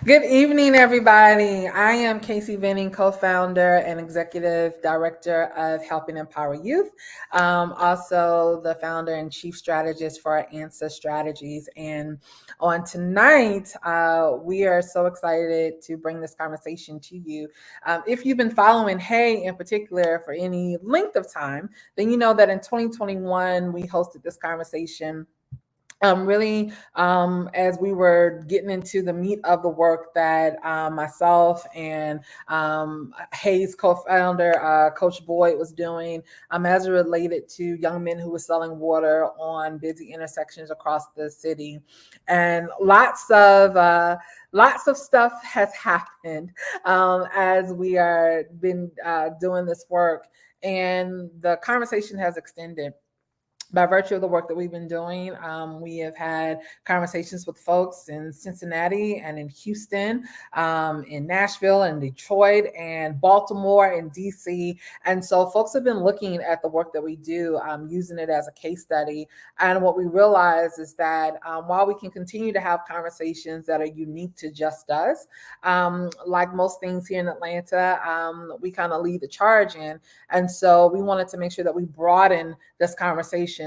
Good evening, everybody. I am Casey Venning, co-founder and executive director of Helping Empower Youth. Also, the founder and chief strategist for ANSA Strategies. And on tonight, we are so excited to bring this conversation to you. If you've been following Hey in particular for any length of time, then you know that in 2021 we hosted this conversation really as we were getting into the meat of the work that myself and Hayes co-founder Coach Boyd was doing as it related to young men who were selling water on busy intersections across the city. And lots of stuff has happened as we are been doing this work, and the conversation has extended by virtue of the work that we've been doing. We have had conversations with folks in Cincinnati and in Houston, in Nashville and Detroit and Baltimore and DC. And so folks have been looking at the work that we do, using it as a case study. And what we realize is that while we can continue to have conversations that are unique to just us, like most things here in Atlanta, we kind of lead the charge in. And so we wanted to make sure that we broaden this conversation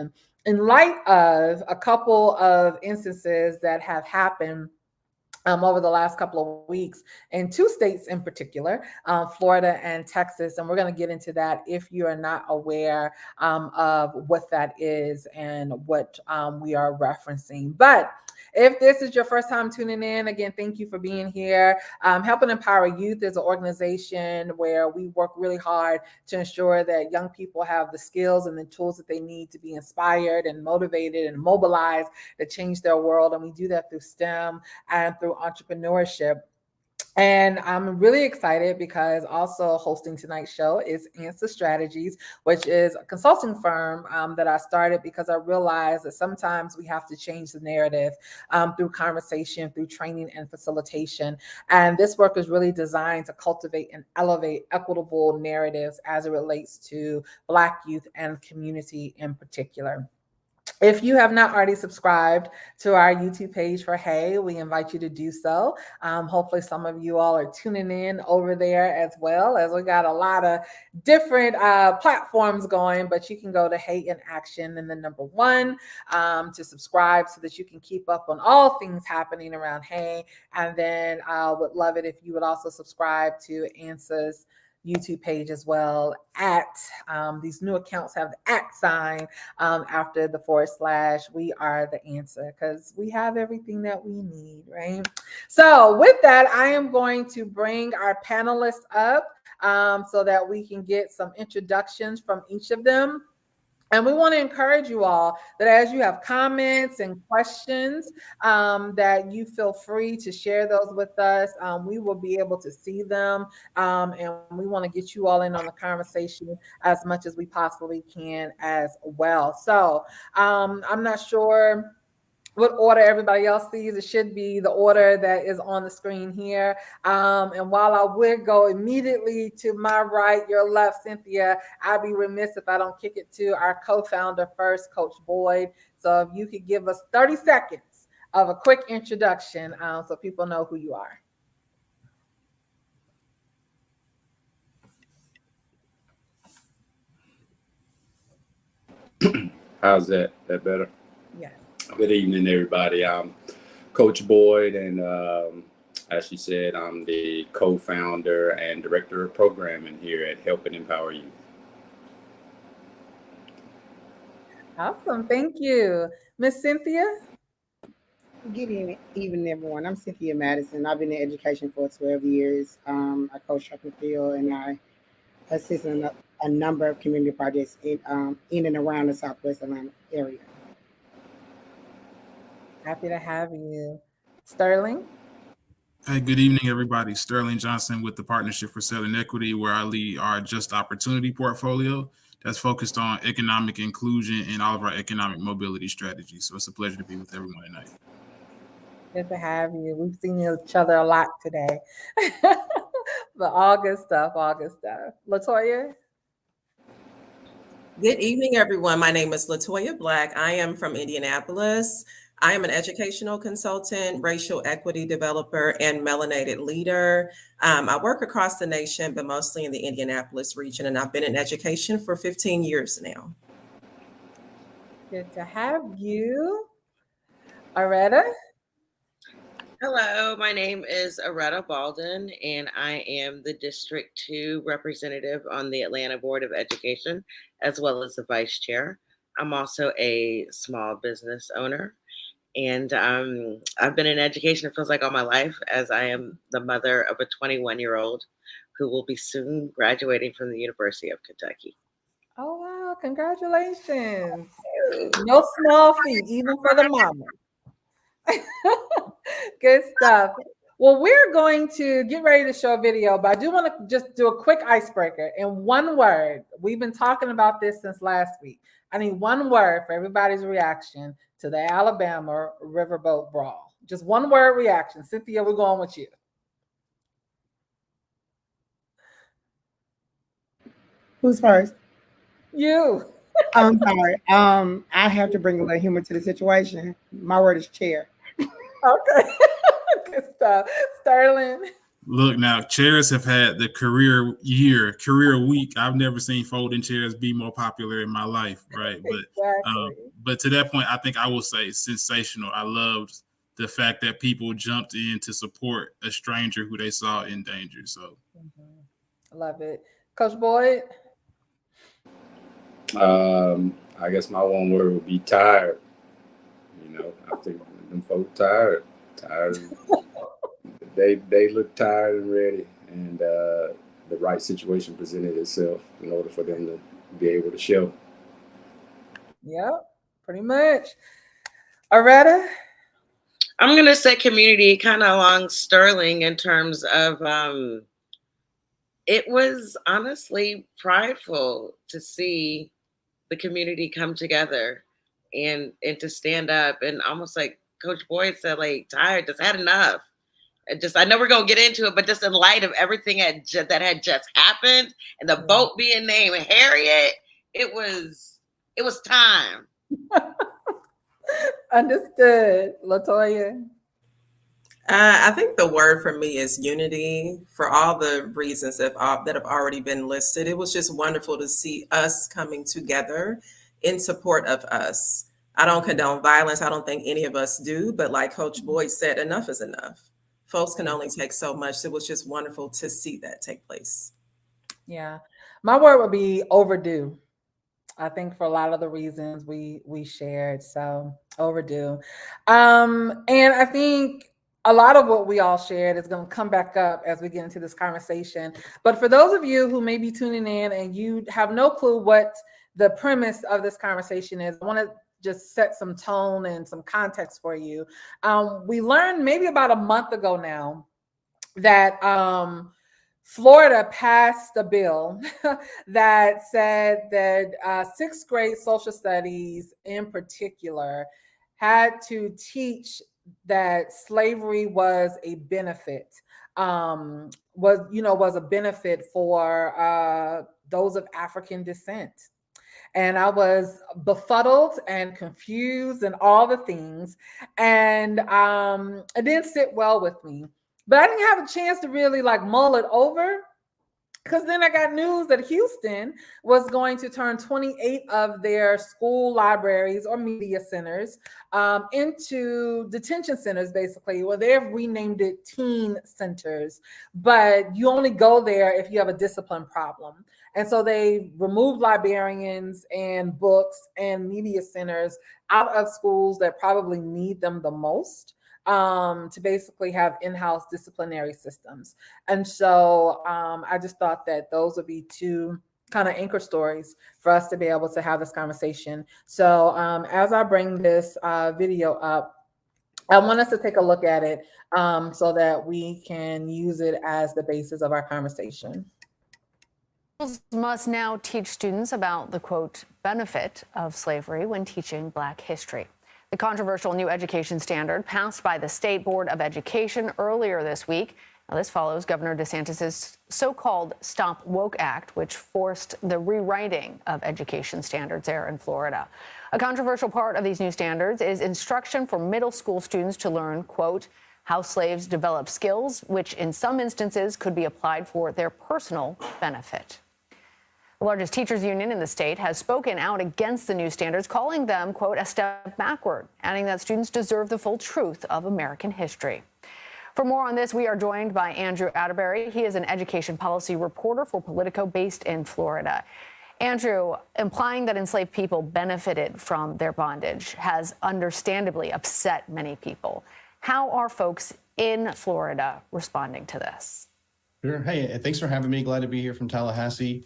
in light of a couple of instances that have happened over the last couple of weeks in two states in particular, Florida and Texas. And we're going to get into that if you are not aware of what that is and what we are referencing. But if this is your first time tuning in, again, thank you for being here. Helping Empower Youth is an organization where we work really hard to ensure that young people have the skills and the tools that they need to be inspired and motivated and mobilized to change their world. And we do that through STEM and through entrepreneurship. And I'm really excited because also hosting tonight's show is ANSA Strategies, which is a consulting firm that I started because I realized that sometimes we have to change the narrative through conversation, through training and facilitation. And this work is really designed to cultivate and elevate equitable narratives as it relates to Black youth and community in particular. If you have not already subscribed to our YouTube page for Hey, we invite you to do so. Hopefully, some of you all are tuning in over there as well, as we got a lot of different platforms going. But you can go to Hey in Action and the number one to subscribe so that you can keep up on all things happening around Hey. And then I would love it if you would also subscribe to ANSA's YouTube page as well. At these new accounts have the @ sign after the / we are the answer, because we have everything that we need, right? So with that, I am going to bring our panelists up so that we can get some introductions from each of them. And we want to encourage you all that as you have comments and questions, that you feel free to share those with us. We will be able to see them. And we want to get you all in on the conversation as much as we possibly can as well. So I'm not sure what order everybody else sees. It should be the order that is on the screen here. And while I would go immediately to my right, your left, Cynthia, I'd be remiss if I don't kick it to our co-founder first, Coach Boyd. So if you could give us 30 seconds of a quick introduction so people know who you are. How's that? That better? Yes. Good evening, everybody. I'm Coach Boyd, and as she said, I'm the co-founder and director of programming here at Helping Empower Youth. Awesome. Thank you. Miss Cynthia? Good evening, everyone. I'm Cynthia Madison. I've been in education for 12 years. I coach track and field, and I assist in a number of community projects in and around the Southwest Atlanta area. Happy to have you. Sterling? Hey, good evening, everybody. Sterling Johnson with the Partnership for Selling Equity, where I lead our Just Opportunity portfolio that's focused on economic inclusion and all of our economic mobility strategies. So it's a pleasure to be with everyone tonight. Good to have you. We've seen each other a lot today. But all good stuff, all good stuff. Latoya? Good evening, everyone. My name is Latoya Black. I am from Indianapolis. I am an educational consultant, racial equity developer, and melanated leader. I work across the nation, but mostly in the Indianapolis region, and I've been in education for 15 years now. Good to have you. Aretta? Hello, my name is Aretta Baldwin, and I am the District 2 representative on the Atlanta Board of Education, as well as the vice chair. I'm also a small business owner, and I've been in education, it feels like all my life, as I am the mother of a 21-year-old who will be soon graduating from the University of Kentucky. Oh, wow. Congratulations. No small feat, even for the mama. Good stuff. Well, we're going to get ready to show a video, but I do want to just do a quick icebreaker in one word. We've been talking about this since last week. I need one word for everybody's reaction to the Alabama Riverboat Brawl. Just one word reaction. Cynthia, we're going with you. Who's first? You. I'm sorry. I have to bring a little humor to the situation. My word is chair. Okay. Good stuff. Sterling. Look, now chairs have had the career week. I've never seen folding chairs be more popular in my life, right? But to that point, I think I will say sensational. I loved the fact that people jumped in to support a stranger who they saw in danger. So, Love it, Coach Boyd. I guess my one word would be tired. You know, I think them folks tired. They look tired and ready, and the right situation presented itself in order for them to be able to show. Yep, pretty much. Aretta? I'm going to say community, kind of along Sterling in terms of it was honestly prideful to see the community come together and to stand up, and almost like Coach Boyd said, like, tired, just had enough. I know we're gonna get into it, but just in light of everything that had just happened and the boat being named Harriet, it was time. Understood. LaToya? I think the word for me is unity, for all the reasons that have already been listed. It was just wonderful to see us coming together in support of us. I don't condone violence. I don't think any of us do, but like Coach Boyd said, enough is enough. Folks can only take so much. It was just wonderful to see that take place. Yeah. My word would be overdue. I think for a lot of the reasons we shared. So overdue. And I think a lot of what we all shared is going to come back up as we get into this conversation. But for those of you who may be tuning in and you have no clue what the premise of this conversation is, I want to just set some tone and some context for you. We learned maybe about a month ago now that Florida passed a bill that said that sixth grade social studies in particular had to teach that slavery was a benefit, was a benefit for those of African descent. And I was befuddled and confused and all the things. And it didn't sit well with me. But I didn't have a chance to really mull it over, because then I got news that Houston was going to turn 28 of their school libraries or media centers into detention centers, basically. Well, they've renamed it teen centers, but you only go there if you have a discipline problem. And so they removed librarians and books and media centers out of schools that probably need them the most, to basically have in-house disciplinary systems. And so I just thought that those would be two kind of anchor stories for us to be able to have this conversation. So as I bring this video up, I want us to take a look at it so that we can use it as the basis of our conversation. Schools must now teach students about the, quote, benefit of slavery when teaching Black history. The controversial new education standard passed by the State Board of Education earlier this week Now, this follows Governor DeSantis' so-called Stop Woke Act, which forced the rewriting of education standards there in Florida. A controversial part of these new standards is instruction for middle school students to learn, quote, how slaves develop skills, which in some instances could be applied for their personal benefit. The largest teachers union in the state has spoken out against the new standards, calling them, quote, a step backward, adding that students deserve the full truth of American history. For more on this, we are joined by Andrew Atterbury. He is an education policy reporter for Politico based in Florida. Andrew, implying that enslaved people benefited from their bondage has understandably upset many people. How are folks in Florida responding to this? Sure. Hey, thanks for having me. Glad to be here from Tallahassee.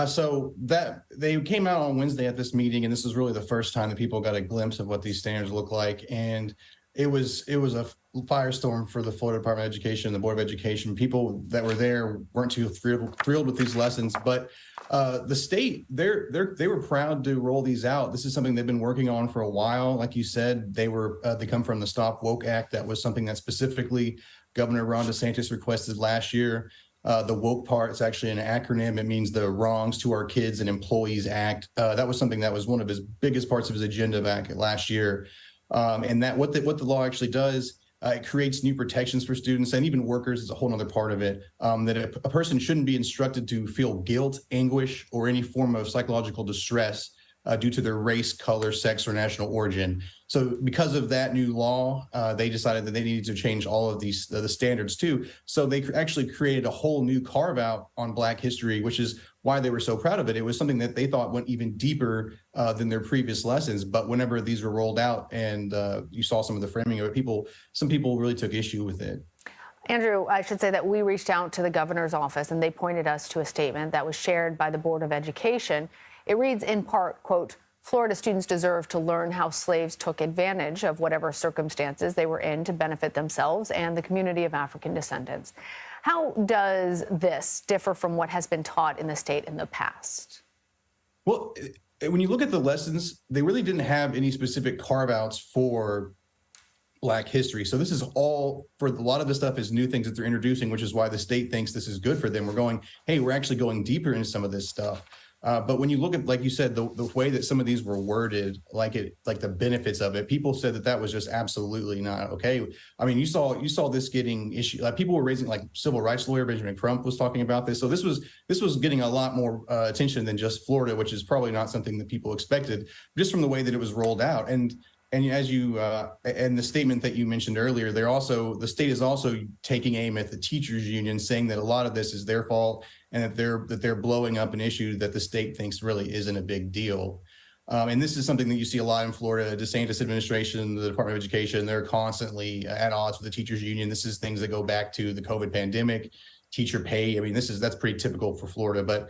So that they came out on Wednesday at this meeting, and this is really the first time that people got a glimpse of what these standards look like. And it was a firestorm for the Florida Department of Education, the Board of Education. People that were there weren't too thrilled with these lessons, but the state, they were proud to roll these out. This is something they've been working on for a while. Like you said, they come from the Stop Woke Act. That was something that specifically Governor Ron DeSantis requested last year. The woke part is actually an acronym. It means the Wrongs to Our Kids and Employees Act. That was something that was one of his biggest parts of his agenda back last year. And that what the law actually does, it creates new protections for students and even workers is a whole other part of it, that a person shouldn't be instructed to feel guilt, anguish, or any form of psychological distress due to their race, color, sex, or national origin. So because of that new law, they decided that they needed to change all of these the standards too. So they actually created a whole new carve out on Black history, which is why they were so proud of it. It was something that they thought went even deeper than their previous lessons. But whenever these were rolled out and you saw some of the framing of it, some people really took issue with it. Andrew, I should say that we reached out to the governor's office and they pointed us to a statement that was shared by the Board of Education. It reads in part, quote, Florida students deserve to learn how slaves took advantage of whatever circumstances they were in to benefit themselves and the community of African descendants. How does this differ from what has been taught in the state in the past? Well, when you look at the lessons, they really didn't have any specific carve-outs for Black history. So this is all, for a lot of the stuff is new things that they're introducing, which is why the state thinks this is good for them. We're going, hey, we're actually going deeper into some of this stuff. But when you look at, like you said, the way that some of these were worded, like the benefits of it, people said that was just absolutely not okay. I mean, you saw this getting issue. Like people were raising, like civil rights lawyer Benjamin Crump was talking about this. So this was getting a lot more attention than just Florida, which is probably not something that people expected, just from the way that it was rolled out. And as you and the statement that you mentioned earlier, the state is also taking aim at the teachers union, saying that a lot of this is their fault and that they're blowing up an issue that the state thinks really isn't a big deal. And this is something that you see a lot in Florida. DeSantis administration, the Department of Education, they're constantly at odds with the teachers union. This is things that go back to the COVID pandemic, teacher pay. I mean, that's pretty typical for Florida, but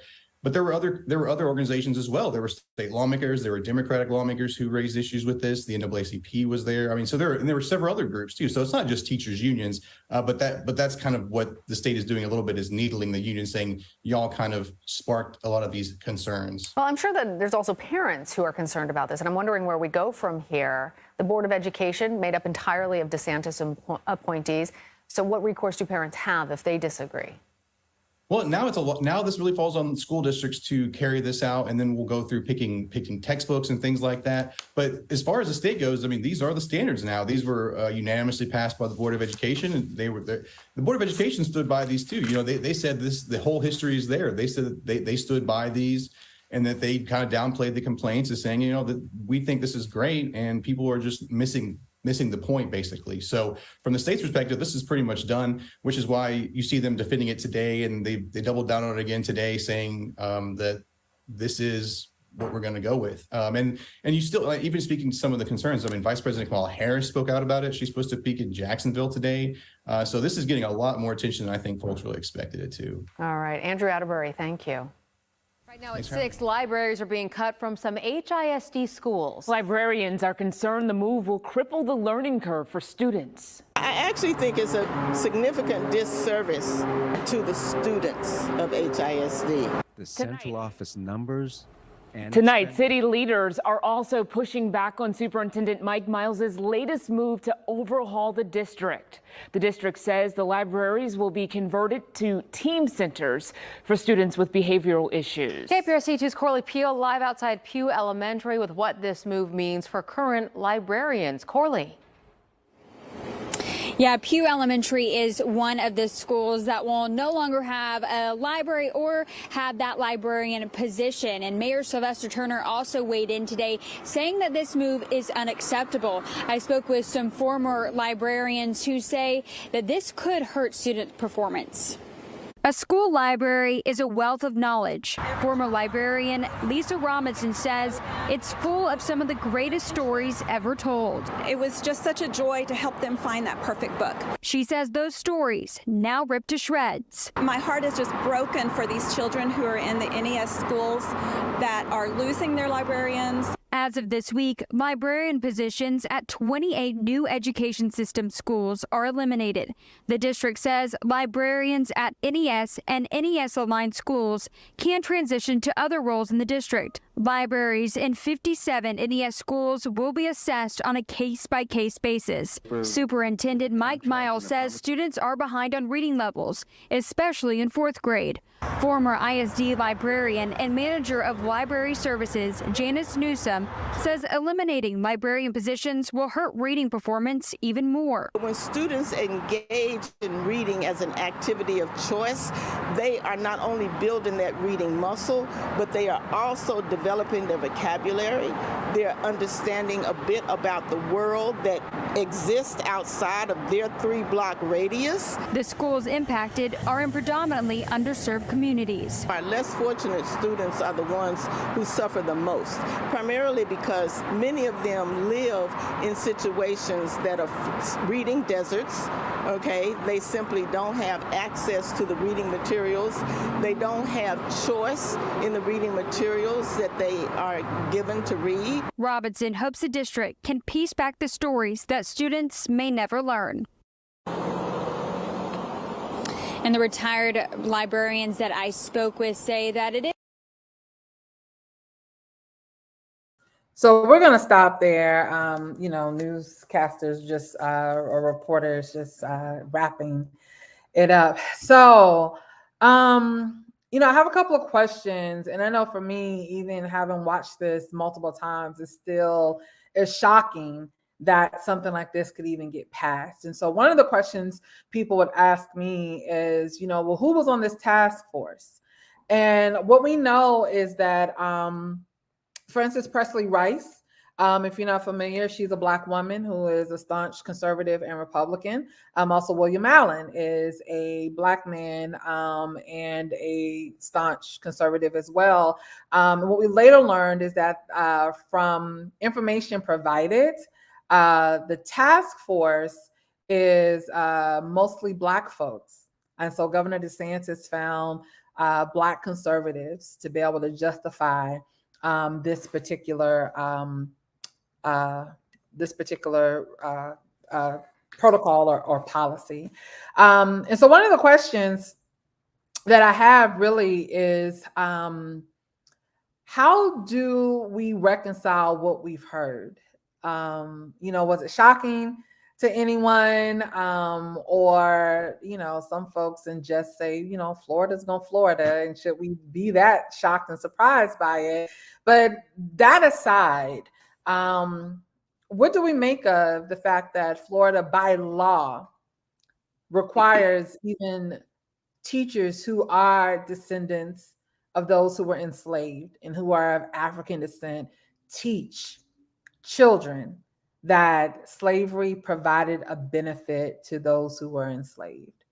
there were other organizations as well. There were state lawmakers, there were Democratic lawmakers who raised issues with this. The NAACP was there. I mean, so there were several other groups too. So it's not just teachers unions, but that's kind of what the state is doing a little bit, is needling the union, saying y'all kind of sparked a lot of these concerns. Well, I'm sure that there's also parents who are concerned about this, and I'm wondering where we go from here. The Board of Education made up entirely of DeSantis appointees. So what recourse do parents have if they disagree? Well, now this really falls on school districts to carry this out, and then we'll go through picking textbooks and things like that. But as far as the state goes, I mean, these are the standards now. These were unanimously passed by the Board of Education, and the Board of Education stood by these too. You know, they said the whole history is there. They said that they stood by these, and that they kind of downplayed the complaints as saying, you know, that we think this is great, and people are just missing the point, basically. So from the state's perspective, this is pretty much done, which is why you see them defending it today, and they doubled down on it again today, saying that this is what we're going to go with. And you still, even speaking to some of the concerns, I mean, Vice President Kamala Harris spoke out about it. She's supposed to speak in Jacksonville today. So this is getting a lot more attention than I think folks really expected it to. All right, Andrew Atterbury, thank you. Right now at 6, libraries are being cut from some HISD schools. Librarians are concerned the move will cripple the learning curve for students. I actually think it's a significant disservice to the students of HISD. The central office numbers Tonight, city leaders are also pushing back on Superintendent Mike Miles's latest move to overhaul the district. The district says the libraries will be converted to team centers for students with behavioral issues. KPRC2's Corley Peel live outside Pew Elementary with what this move means for current librarians. Corley. Yeah, Pew Elementary is one of the schools that will no longer have a library or have that librarian position. And Mayor Sylvester Turner also weighed in today, saying that this move is unacceptable. I spoke with some former librarians who say that this could hurt student performance. A school library is a wealth of knowledge. Former librarian Lisa Robinson says it's full of some of the greatest stories ever told. It was just such a joy to help them find that perfect book. She says those stories now ripped to shreds. My heart is just broken for these children who are in the NES schools that are losing their librarians. As of this week, librarian positions at 28 new education system schools are eliminated. The district says librarians at NES and NES-aligned schools can transition to other roles in the district. Libraries in 57 NES schools will be assessed on a case-by-case basis. Superintendent Mike Miles says students are behind on reading levels, especially in 4th grade. Former ISD librarian and manager of library services, Janice Newsom, says eliminating librarian positions will hurt reading performance even more. When students engage in reading as an activity of choice, they are not only building that reading muscle, but they are also developing their vocabulary. They're understanding a bit about the world that exists outside of their 3-block radius. The schools impacted are in predominantly underserved communities. Our less fortunate students are the ones who suffer the most, primarily because many of them live in situations that are reading deserts. Okay, they simply don't have access to the reading materials. They don't have choice in the reading materials that they are given to read. Robinson hopes the district can piece back the stories that students may never learn. And the retired librarians that I spoke with say that it is. So we're going to stop there. Newscasters just or reporters just wrapping it up. So, I have a couple of questions, and I know for me, even having watched this multiple times, it still is shocking that something like this could even get passed. And so one of the questions people would ask me is, well, who was on this task force? And what we know is that Frances Presley Rice, if you're not familiar, she's a Black woman who is a staunch conservative and Republican. Also, William Allen is a Black man and a staunch conservative as well. What we later learned is that from information provided, the task force is mostly Black folks. And so Governor DeSantis found Black conservatives to be able to justify this particular protocol or policy. And so one of the questions that I have really is, how do we reconcile what we've heard? Was it shocking to anyone? Or some folks and just say, Florida's going Florida, and should we be that shocked and surprised by it? But that aside, what do we make of the fact that Florida by law requires even teachers who are descendants of those who were enslaved and who are of African descent teach children that slavery provided a benefit to those who were enslaved?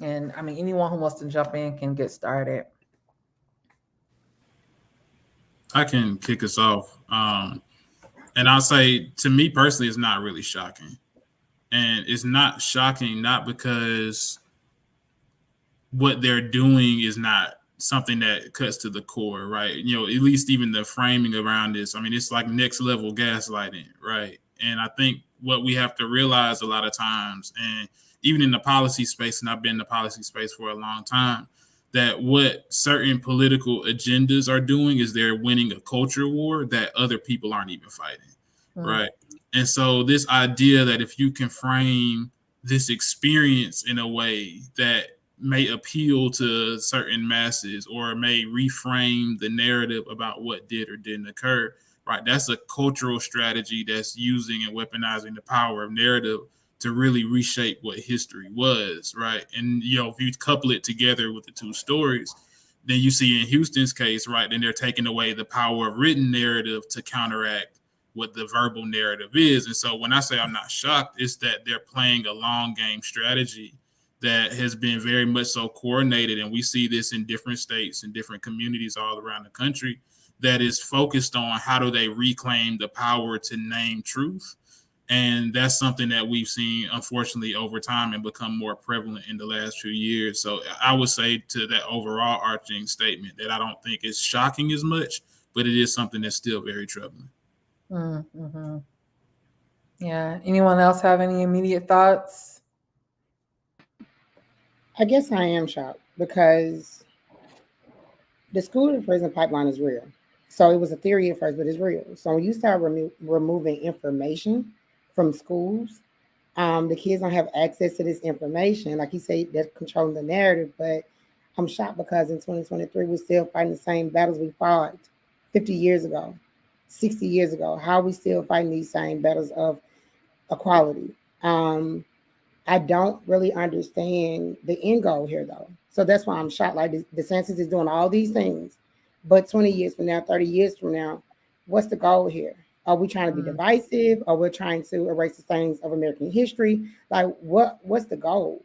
And I mean, anyone who wants to jump in can get started. I can kick us off. And I'll say, to me personally, it's not really shocking. And it's not shocking, not because what they're doing is not something that cuts to the core, right? At least even the framing around this. I mean, it's like next level gaslighting, right? And I think what we have to realize a lot of times, and even in the policy space, and I've been in the policy space for a long time, that what certain political agendas are doing is they're winning a culture war that other people aren't even fighting, right? And so this idea that if you can frame this experience in a way that may appeal to certain masses or may reframe the narrative about what did or didn't occur, right? That's a cultural strategy that's using and weaponizing the power of narrative to really reshape what history was, right? And, you know, if you couple it together with the two stories, then you see in Houston's case, right, then they're taking away the power of written narrative to counteract what the verbal narrative is. And so when I say I'm not shocked, it's that they're playing a long game strategy that has been very much so coordinated. And we see this in different states and different communities all around the country that is focused on how do they reclaim the power to name truth. And that's something that we've seen, unfortunately, over time and become more prevalent in the last few years. So I would say to that overall arching statement that I don't think it's shocking as much, but it is something that's still very troubling. Mm-hmm. Yeah. Anyone else have any immediate thoughts? I guess I am shocked because the school to prison pipeline is real. So it was a theory at first, but it's real. So when you start removing information from schools, the kids don't have access to this information. Like you say, they're controlling the narrative. But I'm shocked because in 2023, we're still fighting the same battles we fought 50 years ago, 60 years ago. How are we still fighting these same battles of equality? I don't really understand the end goal here, though. So that's why I'm shocked. Like the census is doing all these things, but 20 years from now, 30 years from now, what's the goal here? Are we trying to be divisive? Or we're trying to erase the things of American history? Like what's the goal?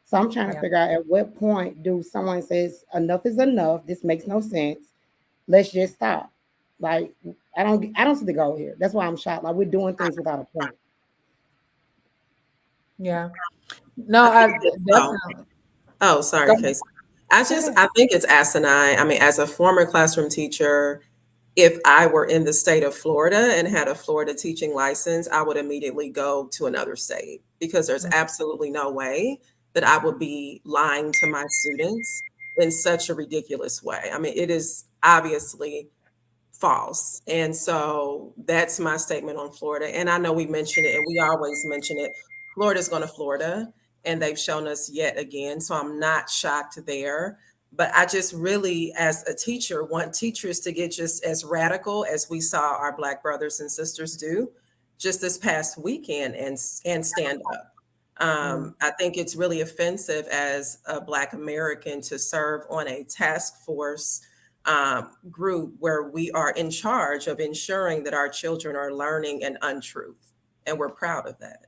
So I'm trying to figure out at what point do someone says enough is enough. This makes no sense. Let's just stop. Like I don't see the goal here. That's why I'm shocked. Like we're doing things without a point. Yeah. No, I definitely. Oh, sorry, Casey. I think it's asinine. I mean, as a former classroom teacher, if I were in the state of Florida and had a Florida teaching license, I would immediately go to another state because there's absolutely no way that I would be lying to my students in such a ridiculous way. I mean, it is obviously false. And so that's my statement on Florida. And I know we mention it and we always mention it. Florida's going to Florida, and they've shown us yet again. So I'm not shocked there. But I just really, as a teacher, want teachers to get just as radical as we saw our Black brothers and sisters do just this past weekend and stand up. I think it's really offensive as a Black American to serve on a task force group where we are in charge of ensuring that our children are learning an untruth. And we're proud of that.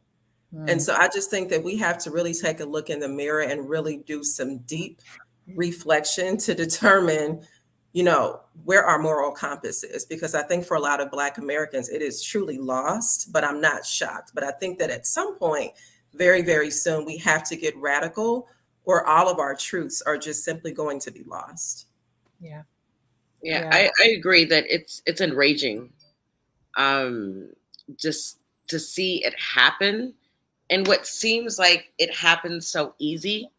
And so I just think that we have to really take a look in the mirror and really do some deep reflection to determine, you know, where our moral compass is, because I think for a lot of Black Americans, it is truly lost, but I'm not shocked. But I think that at some point, very, very soon, we have to get radical or all of our truths are just simply going to be lost. Yeah. Yeah, I agree that it's enraging just to see it happen and what seems like it happens so easy.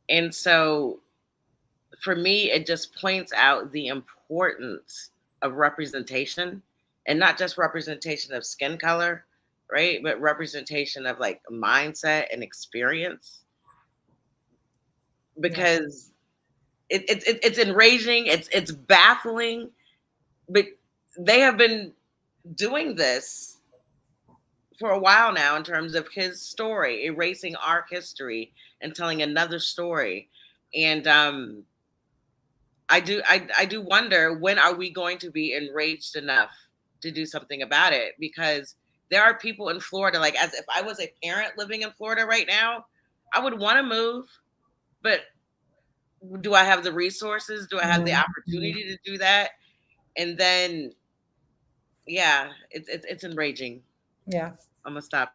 And so for me, it just points out the importance of representation, and not just representation of skin color, right? But representation of like mindset and experience. Because it's enraging, it's baffling, but they have been doing this for a while now in terms of his story, erasing our history and telling another story. And I do wonder, when are we going to be enraged enough to do something about it? Because there are people in Florida, like as if I was a parent living in Florida right now, I would want to move, but do I have the resources? Do I have the opportunity to do that? And then, yeah, it's enraging. Yeah. I'm gonna stop.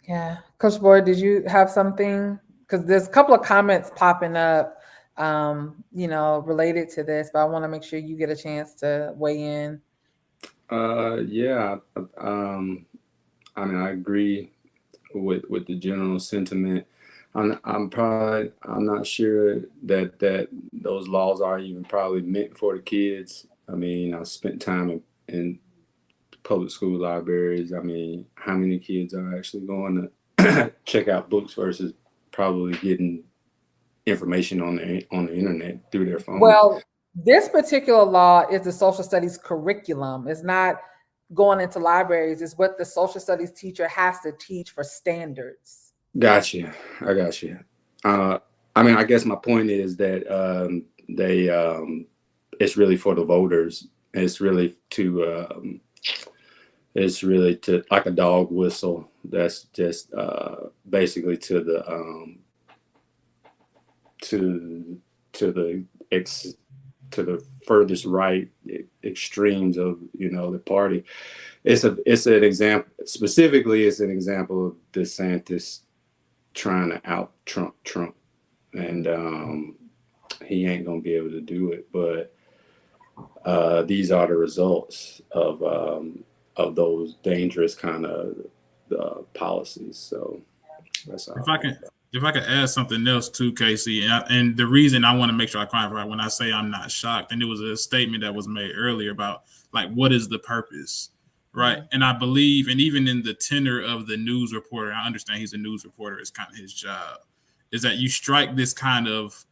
Yeah. Coach Boyd, did you have something? Because there's a couple of comments popping up, you know, related to this, but I want to make sure you get a chance to weigh in. Yeah. I mean, I agree with the general sentiment. I'm not sure that those laws are even probably meant for the kids. I mean, I spent time in public school libraries. I mean, how many kids are actually going to check out books versus probably getting information on the internet through their phone? Well, this particular law is the social studies curriculum. It's not going into libraries. It's what the social studies teacher has to teach for standards. Gotcha. I got you. I mean, I guess my point is that it's really for the voters. It's really to like a dog whistle. That's just basically to the to the furthest right extremes of the party. It's an example. Specifically, it's an example of DeSantis trying to out Trump, and he ain't gonna be able to do it. But these are the results of those dangerous kind of policies. So that's all. If I could add something else too, Casey, and the reason I want to make sure I clarify when I say I'm not shocked, and it was a statement that was made earlier about like what is the purpose, right? Mm-hmm. And I believe, and even in the tenor of the news reporter, I understand he's a news reporter; it's kind of his job, is that you strike this kind of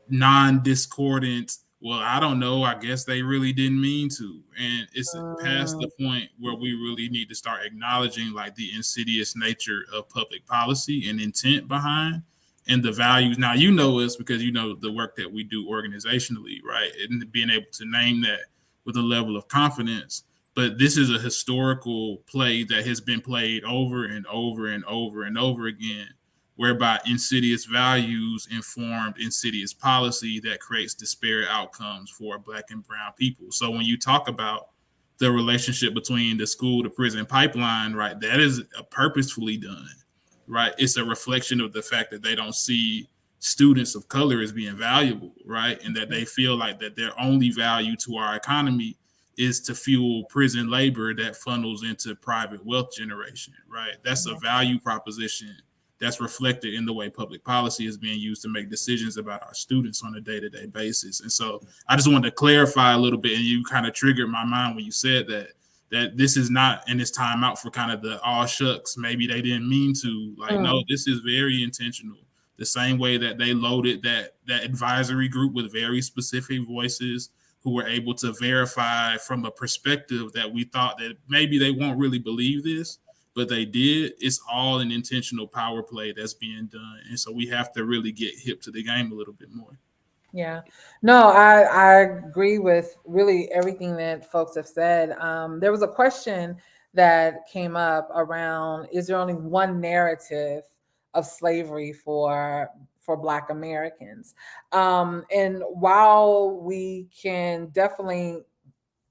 non-discordant. Well, I don't know. I guess they really didn't mean to. And it's past the point where we really need to start acknowledging like the insidious nature of public policy and intent behind and the values. Now, you know us because you know the work that we do organizationally, right? And being able to name that with a level of confidence. But this is a historical play that has been played over and over and over and over again, whereby insidious values informed insidious policy that creates disparate outcomes for Black and brown people. So when you talk about the relationship between the school to prison pipeline, right, that is purposefully done, right? It's a reflection of the fact that they don't see students of color as being valuable, right? And that they feel like that their only value to our economy is to fuel prison labor that funnels into private wealth generation, right? That's a value proposition that's reflected in the way public policy is being used to make decisions about our students on a day-to-day basis. And so I just wanted to clarify a little bit, and you kind of triggered my mind when you said that this is not in this time out for kind of the all shucks, maybe they didn't mean to. Like, no, this is very intentional. The same way that they loaded that advisory group with very specific voices who were able to verify from a perspective that we thought that maybe they won't really believe this, but they did. It's all an intentional power play that's being done. And so we have to really get hip to the game a little bit more. Yeah, no, I agree with really everything that folks have said. There was a question that came up around, is there only one narrative of slavery for Black Americans? And while we can definitely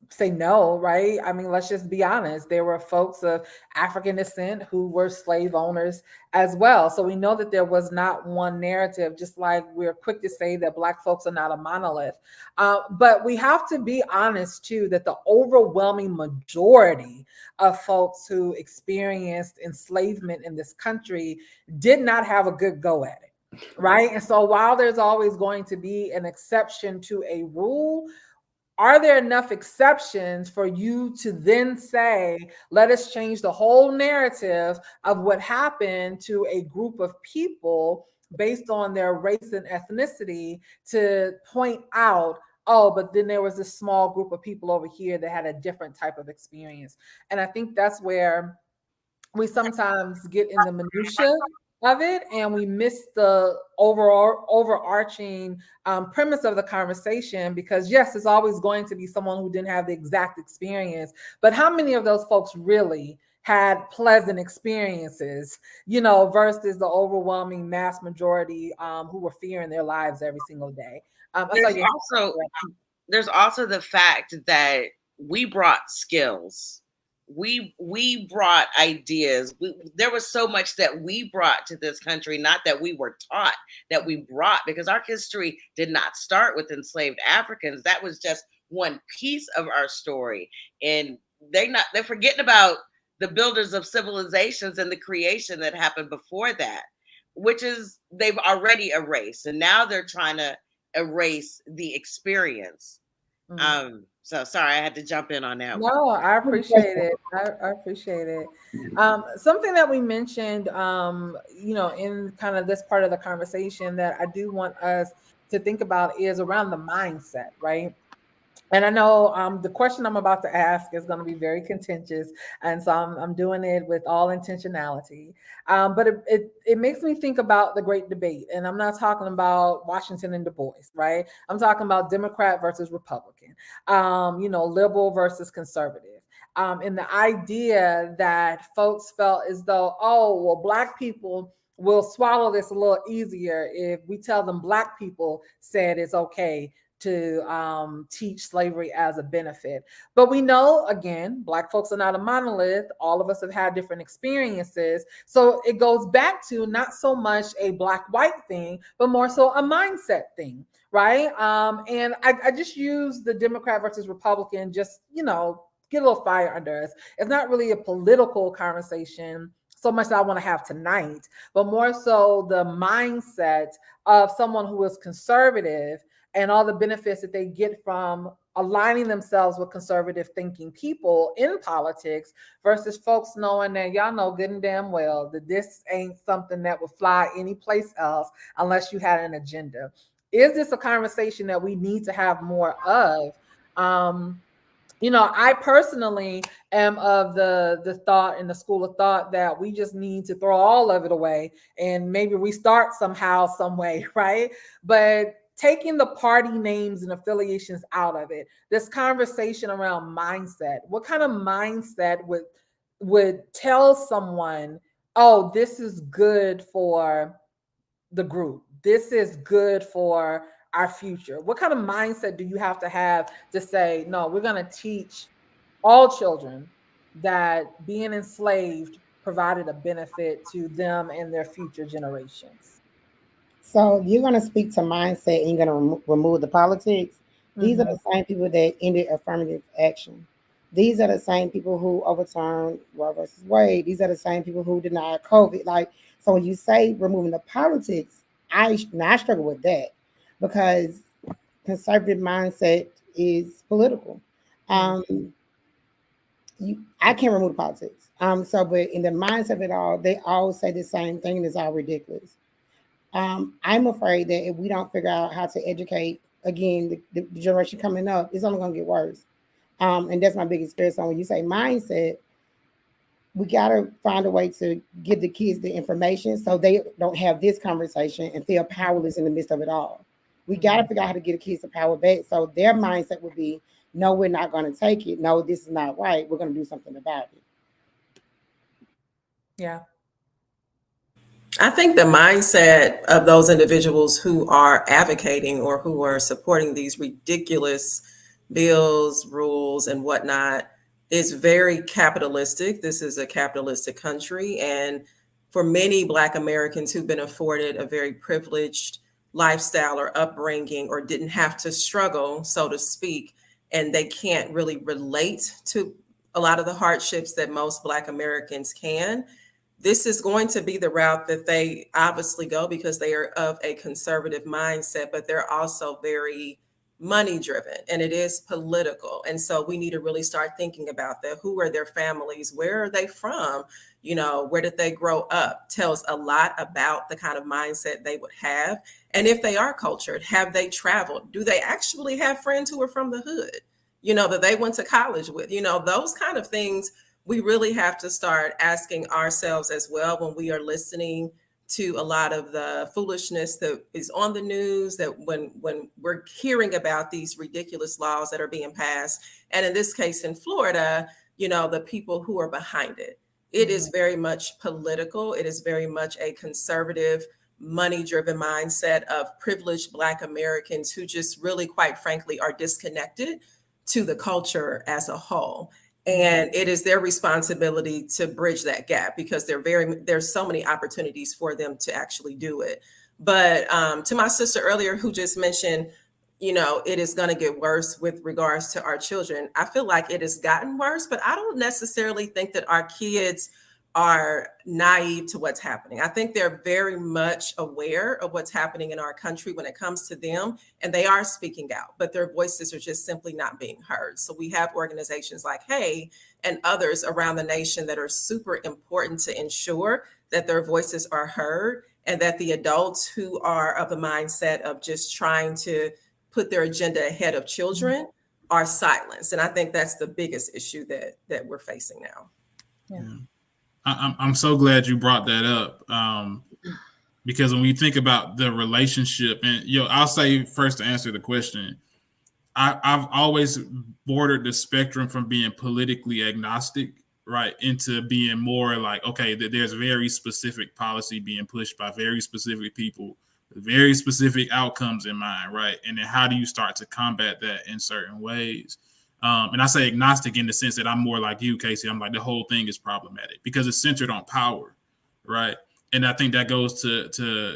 say no, right? I mean, let's just be honest. There were folks of African descent who were slave owners as well. So we know that there was not one narrative, just like we're quick to say that Black folks are not a monolith. But we have to be honest, too, that the overwhelming majority of folks who experienced enslavement in this country did not have a good go at it, right? And so while there's always going to be an exception to a rule, are there enough exceptions for you to then say, let us change the whole narrative of what happened to a group of people based on their race and ethnicity to point out, oh, but then there was this small group of people over here that had a different type of experience. And I think that's where we sometimes get in the minutia of it, and we miss the overarching premise of the conversation, because yes, it's always going to be someone who didn't have the exact experience, but how many of those folks really had pleasant experiences, versus the overwhelming mass majority who were fearing their lives every single day? There's also the fact that we brought skills. We brought ideas. There was so much that we brought to this country, not that we were taught, that we brought, because our history did not start with enslaved Africans. That was just one piece of our story. And they're forgetting about the builders of civilizations and the creation that happened before that. which is they've already erased, and now they're trying to erase the experience. So sorry, I had to jump in on that one. No, I appreciate it. I appreciate it. Something that we mentioned, in kind of this part of the conversation that I do want us to think about is around the mindset, right? And I know the question I'm about to ask is going to be very contentious, and so I'm doing it with all intentionality. But it makes me think about the Great Debate, and I'm not talking about Washington and Du Bois, right? I'm talking about Democrat versus Republican, liberal versus conservative. And the idea that folks felt as though, oh, well, Black people will swallow this a little easier if we tell them Black people said it's okay to teach slavery as a benefit. But we know, again, Black folks are not a monolith. All of us have had different experiences. So it goes back to not so much a Black-white thing, but more so a mindset thing, right? And I just use the Democrat versus Republican, just, get a little fire under us. It's not really a political conversation so much that I want to have tonight, but more so the mindset of someone who is conservative and all the benefits that they get from aligning themselves with conservative thinking people in politics versus folks knowing that y'all know good and damn well that this ain't something that would fly anyplace else unless you had an agenda. Is this a conversation that we need to have more of? I personally am of the thought and the school of thought that we just need to throw all of it away and maybe restart somehow, some way, right? But taking the party names and affiliations out of it, this conversation around mindset, what kind of mindset would tell someone, oh, this is good for the group, this is good for our future? What kind of mindset do you have to say, no, we're going to teach all children that being enslaved provided a benefit to them and their future generations? So you're going to speak to mindset and you're going to remove the politics. These are the same people that ended affirmative action. These are the same people who overturned Roe versus Wade. These are the same people who denied COVID. So when you say removing the politics, I struggle with that because conservative mindset is political. I can't remove the politics. But in the mindset of it all, they all say the same thing, and it's all ridiculous. I'm afraid that if we don't figure out how to educate again the generation coming up, it's only going to get worse. And that's my biggest fear. So when you say mindset, we got to find a way to give the kids the information so they don't have this conversation and feel powerless in the midst of it all. We got to figure out how to get the kids the power back. So their mindset would be, no, we're not going to take it. No, this is not right. We're going to do something about it. Yeah. I think the mindset of those individuals who are advocating or who are supporting these ridiculous bills, rules, and whatnot is very capitalistic. This is a capitalistic country. And for many Black Americans who've been afforded a very privileged lifestyle or upbringing or didn't have to struggle, so to speak, and they can't really relate to a lot of the hardships that most Black Americans can, this is going to be the route that they obviously go because they are of a conservative mindset, but they're also very money driven and it is political. And so we need to really start thinking about that. Who are their families? Where are they from? Where did they grow up? Tells a lot about the kind of mindset they would have. And if they are cultured, have they traveled? Do they actually have friends who are from the hood, that they went to college with? Those kind of things we really have to start asking ourselves as well when we are listening to a lot of the foolishness that is on the news, that when we're hearing about these ridiculous laws that are being passed. And in this case, in Florida, the people who are behind it. It is very much political. It is very much a conservative, money-driven mindset of privileged Black Americans who just really, quite frankly, are disconnected to the culture as a whole. And it is their responsibility to bridge that gap because there's so many opportunities for them to actually do it. But to my sister earlier who just mentioned, it is going to get worse with regards to our children. I feel like it has gotten worse, but I don't necessarily think that our kids are naive to what's happening. I think they're very much aware of what's happening in our country when it comes to them, and they are speaking out, but their voices are just simply not being heard. So we have organizations like HAY and others around the nation that are super important to ensure that their voices are heard, and that the adults who are of the mindset of just trying to put their agenda ahead of children are silenced. And I think that's the biggest issue that we're facing now. Yeah. I'm so glad you brought that up, because when we think about the relationship, and I'll say first to answer the question, I've always bordered the spectrum from being politically agnostic, right, into being more like, okay, there's very specific policy being pushed by very specific people, very specific outcomes in mind, right, and then how do you start to combat that in certain ways? And I say agnostic in the sense that I'm more like you, Casey. I'm like, the whole thing is problematic because it's centered on power, right? And I think that goes to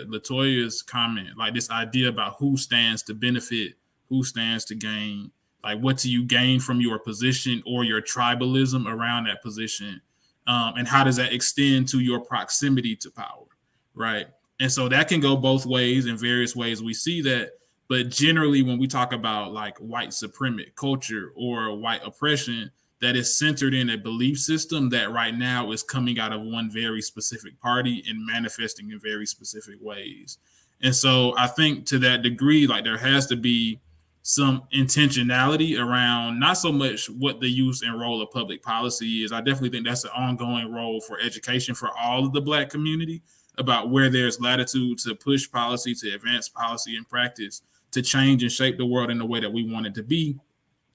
LaToya's comment, like this idea about who stands to benefit, who stands to gain, like what do you gain from your position or your tribalism around that position, and how does that extend to your proximity to power, right? And so that can go both ways. In various ways we see that. But generally, when we talk about like white supremacy culture or white oppression, that is centered in a belief system that right now is coming out of one very specific party and manifesting in very specific ways. And so I think to that degree, like there has to be some intentionality around not so much what the use and role of public policy is. I definitely think that's an ongoing role for education for all of the Black community, about where there's latitude to push policy, to advance policy and practice, to change and shape the world in the way that we want it to be.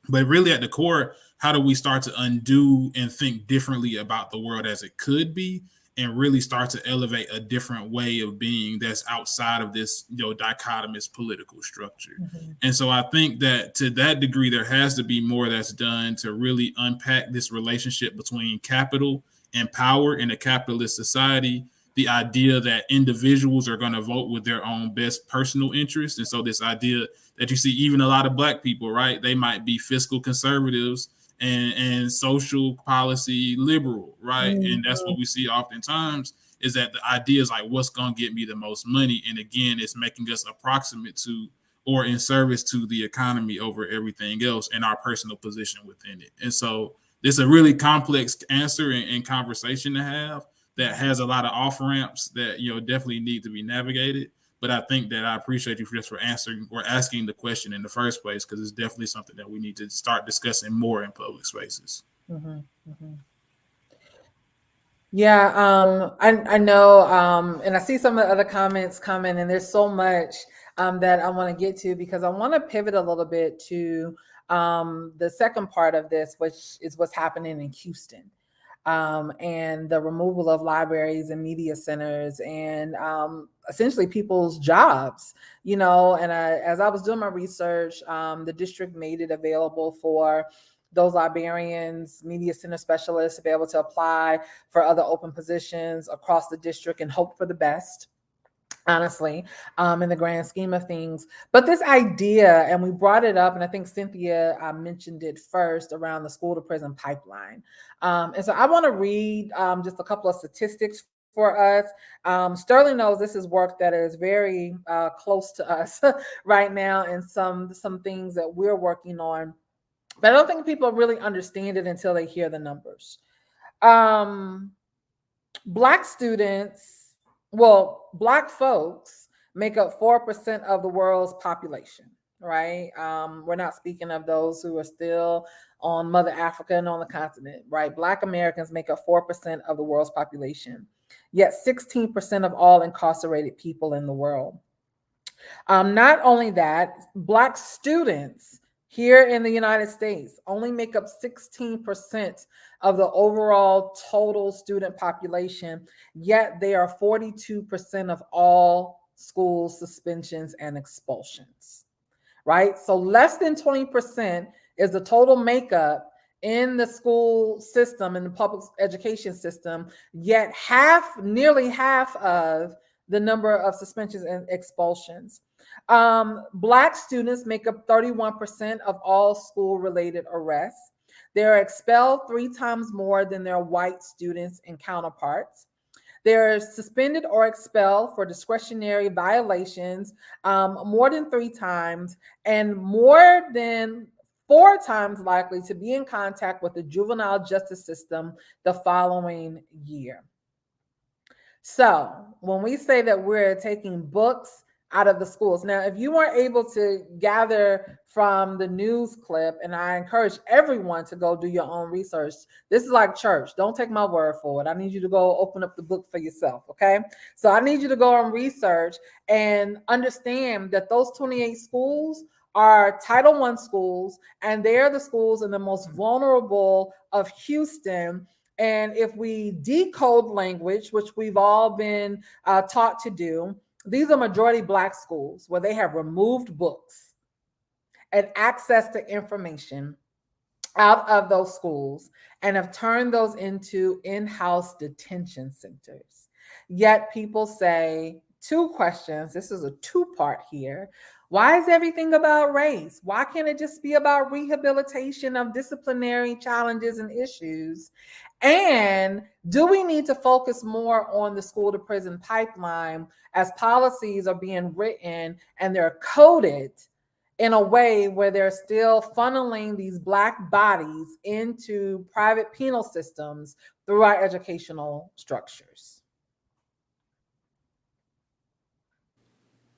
But really at the core, how do we start to undo and think differently about the world as it could be, and really start to elevate a different way of being that's outside of this, dichotomous political structure. Mm-hmm. And so I think that to that degree, there has to be more that's done to really unpack this relationship between capital and power in a capitalist society. The idea that individuals are going to vote with their own best personal interest. And so this idea that you see even a lot of Black people, right? They might be fiscal conservatives and social policy liberal, right? Mm-hmm. And that's what we see oftentimes, is that the idea is like, what's going to get me the most money? And again, it's making us approximate to or in service to the economy over everything else and our personal position within it. And so it's a really complex answer and conversation to have that has a lot of off ramps that definitely need to be navigated. But I think that I appreciate you for answering or asking the question in the first place, because it's definitely something that we need to start discussing more in public spaces. Mm-hmm. Mm-hmm. Yeah, I know, and I see some of the other comments coming, and there's so much that I want to get to, because I want to pivot a little bit to the second part of this, which is what's happening in Houston. And the removal of libraries and media centers and essentially people's jobs, and as I was doing my research, the district made it available for those librarians, media center specialists to be able to apply for other open positions across the district and hope for the best, honestly, in the grand scheme of things. But this idea, and we brought it up, and I think Cynthia mentioned it first, around the school to prison pipeline. And so I want to read just a couple of statistics for us. Sterling knows this is work that is very close to us right now, and some things that we're working on. But I don't think people really understand it until they hear the numbers. Black folks make up 4% of the world's population, right? We're not speaking of those who are still on Mother Africa and on the continent, right? Black Americans make up 4% of the world's population, yet 16% of all incarcerated people in the world. Not only that, Black students here in the United States only make up 16% of the overall total student population, yet they are 42% of all school suspensions and expulsions, right? So less than 20% is the total makeup in the school system, in the public education system, yet nearly half of the number of suspensions and expulsions. Black students make up 31% of all school-related arrests. They're expelled 3 times more than their white students and counterparts. They're suspended or expelled for discretionary violations more than 3 times, and more than 4 times likely to be in contact with the juvenile justice system the following year. So when we say that we're taking books out of the schools, now, if you weren't able to gather from the news clip, and I encourage everyone to go do your own research. This is like church. Don't take my word for it. I need you to go open up the book for yourself, okay? So I need you to go and research and understand that those 28 schools are Title I schools, and they're the schools in the most vulnerable of Houston. And if we decode language, which we've all been taught to do, these are majority Black schools where they have removed books and access to information out of those schools and have turned those into in-house detention centers. Yet people say 2 questions. This is a 2-part here. Why is everything about race? Why can't it just be about rehabilitation of disciplinary challenges and issues? And do we need to focus more on the school to prison pipeline as policies are being written and they're coded in a way where they're still funneling these Black bodies into private penal systems through our educational structures?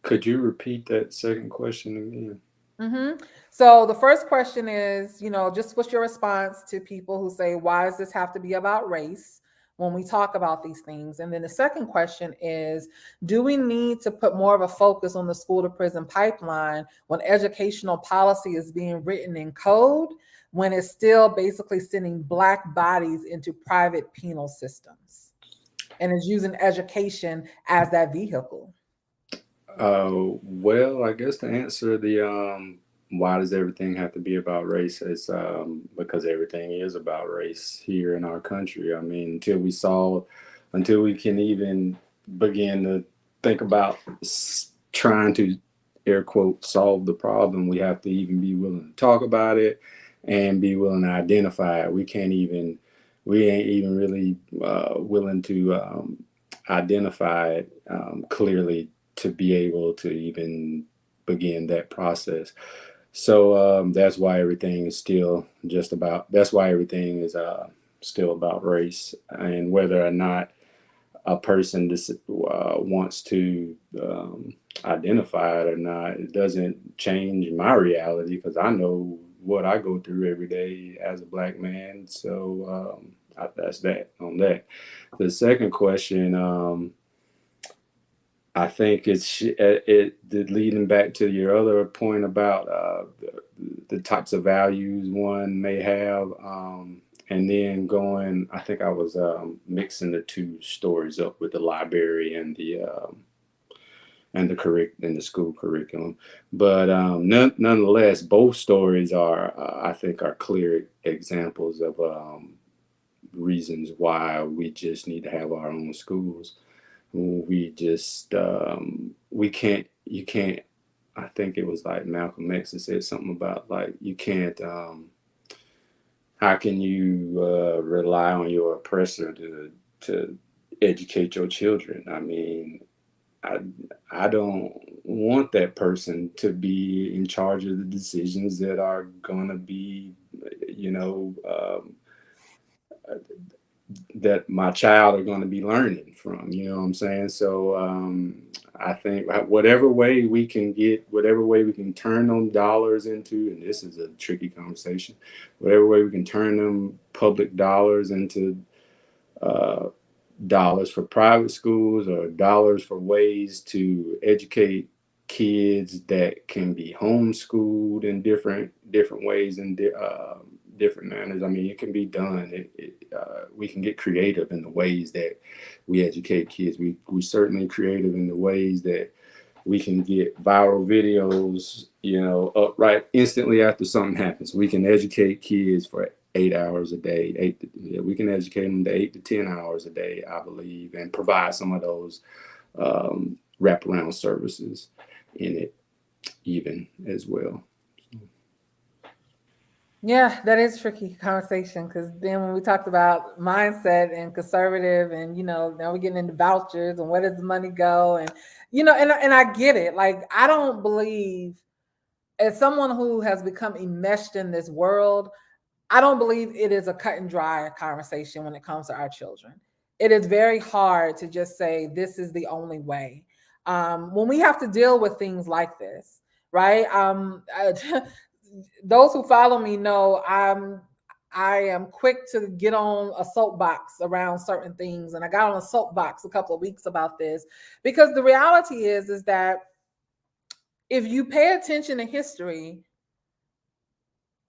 Could you repeat that second question again? Mm-hmm. So the first question is, just what's your response to people who say, why does this have to be about race when we talk about these things? And then the second question is, do we need to put more of a focus on the school to prison pipeline when educational policy is being written in code, when it's still basically sending Black bodies into private penal systems and is using education as that vehicle? Well, I guess to answer the why does everything have to be about race is because everything is about race here in our country. I mean, until we can even begin to think about trying to, air quote, solve the problem, we have to even be willing to talk about it and be willing to identify it. We ain't even really willing to identify it clearly to be able to even begin that process. So that's why everything is still still about race, and whether or not a person wants to identify it or not, it doesn't change my reality because I know what I go through every day as a Black man. So that's that on that. The second question, I think it's leading back to your other point about the types of values one may have, and then going. I think I was mixing the 2 stories up with the library and the school curriculum, but nonetheless, both stories are I think are clear examples of reasons why we just need to have our own schools. We just you can't. I think it was like Malcolm X that said something about like you can't. How can you rely on your oppressor to educate your children? I mean, I don't want that person to be in charge of the decisions that are going to be, that my child are going to be learning from, you know what I'm saying? So I think whatever way we can turn them dollars into, and this is a tricky conversation, whatever way we can turn them public dollars into dollars for private schools or dollars for ways to educate kids that can be homeschooled in different ways and different manners. I mean, it can be done. We can get creative in the ways that we educate kids. We certainly creative in the ways that we can get viral videos, up right instantly after something happens. We can educate kids for 8 hours a day. We can educate them to 8 to 10 hours a day, I believe, and provide some of those wraparound services in it even as well. Yeah, that is a tricky conversation because then when we talked about mindset and conservative, and now we're getting into vouchers and where does the money go, and and I get it. Like, I don't believe, as someone who has become enmeshed in this world, I don't believe it is a cut and dry conversation when it comes to our children. It is very hard to just say this is the only way. When we have to deal with things like this, right? Those who follow me know I am quick to get on a soapbox around certain things, and I got on a soapbox a couple of weeks about this because the reality is that if you pay attention to history,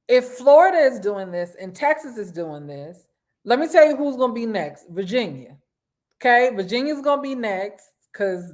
if Florida is doing this and Texas is doing this, let me tell you who's going to be next. Virginia. Okay, Virginia's going to be next because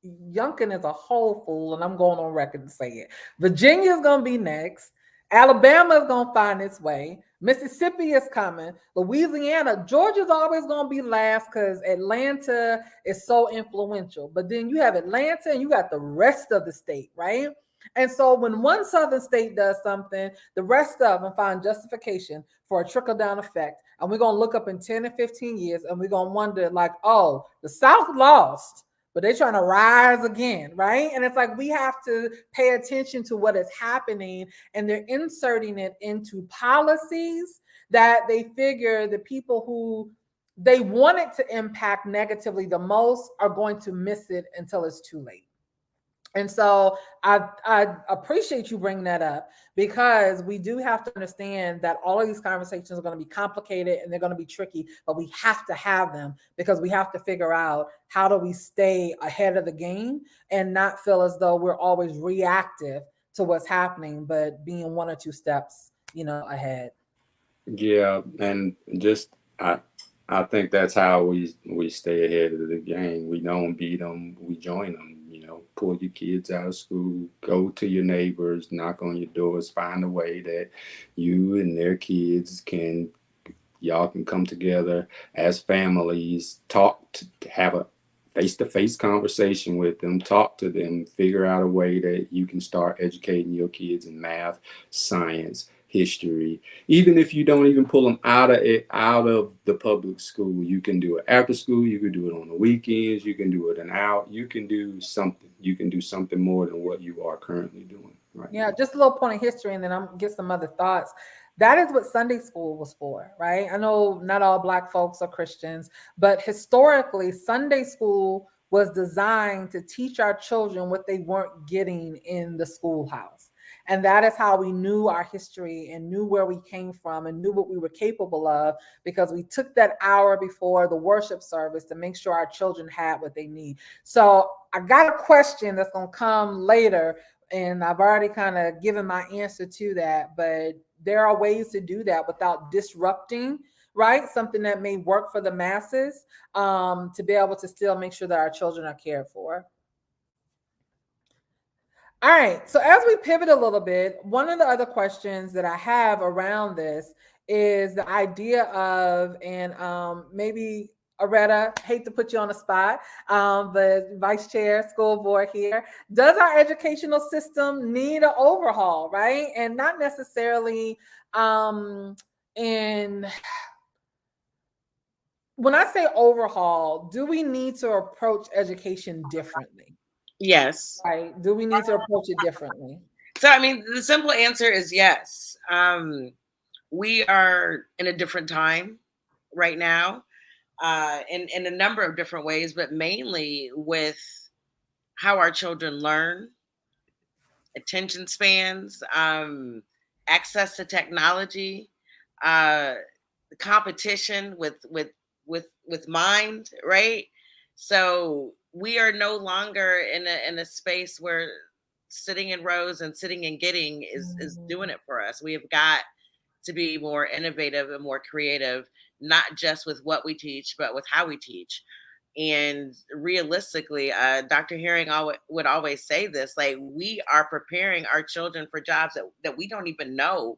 Youngkin is a whole fool, and I'm going on record to say it. Virginia's going to be next. Alabama's going to find its way. Mississippi is coming. Louisiana, Georgia's always going to be last because Atlanta is so influential. But then you have Atlanta and you got the rest of the state, right? And so when one southern state does something, the rest of them find justification for a trickle down effect. And we're going to look up in 10 and 15 years and we're going to wonder, like, oh, the South lost, but they're trying to rise again, right? And it's like we have to pay attention to what is happening, and they're inserting it into policies that they figure the people who they want it to impact negatively the most are going to miss it until it's too late. And so I appreciate you bringing that up because we do have to understand that all of these conversations are going to be complicated and they're going to be tricky, but we have to have them because we have to figure out how do we stay ahead of the game and not feel as though we're always reactive to what's happening, but being one or two steps, ahead. Yeah, and just I think that's how we stay ahead of the game. We don't beat them, we join them. Pull your kids out of school, go to your neighbors, knock on your doors, find a way that you and their kids y'all can come together as families, have a face-to-face conversation with them, talk to them, figure out a way that you can start educating your kids in math, science, history. Even if you don't even pull them out of the public school, you can do it after school, you can do it on the weekends, you can do it you can do something. You can do something more than what you are currently doing. Right. Yeah, just a little point of history, and then I'm get some other thoughts. That is what Sunday school was for, right? I know not all Black folks are Christians, but historically, Sunday school was designed to teach our children what they weren't getting in the schoolhouse. And that is how we knew our history and knew where we came from and knew what we were capable of because we took that hour before the worship service to make sure our children had what they need. So I got a question that's going to come later, and I've already kind of given my answer to that, but there are ways to do that without disrupting, right? Something that may work for the masses, to be able to still make sure that our children are cared for. All right. So as we pivot a little bit, one of the other questions that I have around this is the idea of, and maybe Aretta, hate to put you on the spot, but Vice Chair, School Board here, does our educational system need an overhaul, right? And not necessarily in when I say overhaul, do we need to approach education differently? Yes. Right? Do we need to approach it differently? So, I mean, the simple answer is yes. We are in a different time right now, in a number of different ways, but mainly with how our children learn, attention spans, access to technology, uh, the competition with mind, right? So we are no longer in a space where sitting in rows and sitting and getting is doing it for us. We have got to be more innovative and more creative, not just with what we teach, but with how we teach. And realistically, Dr. Herring would always say this, like, we are preparing our children for jobs that we don't even know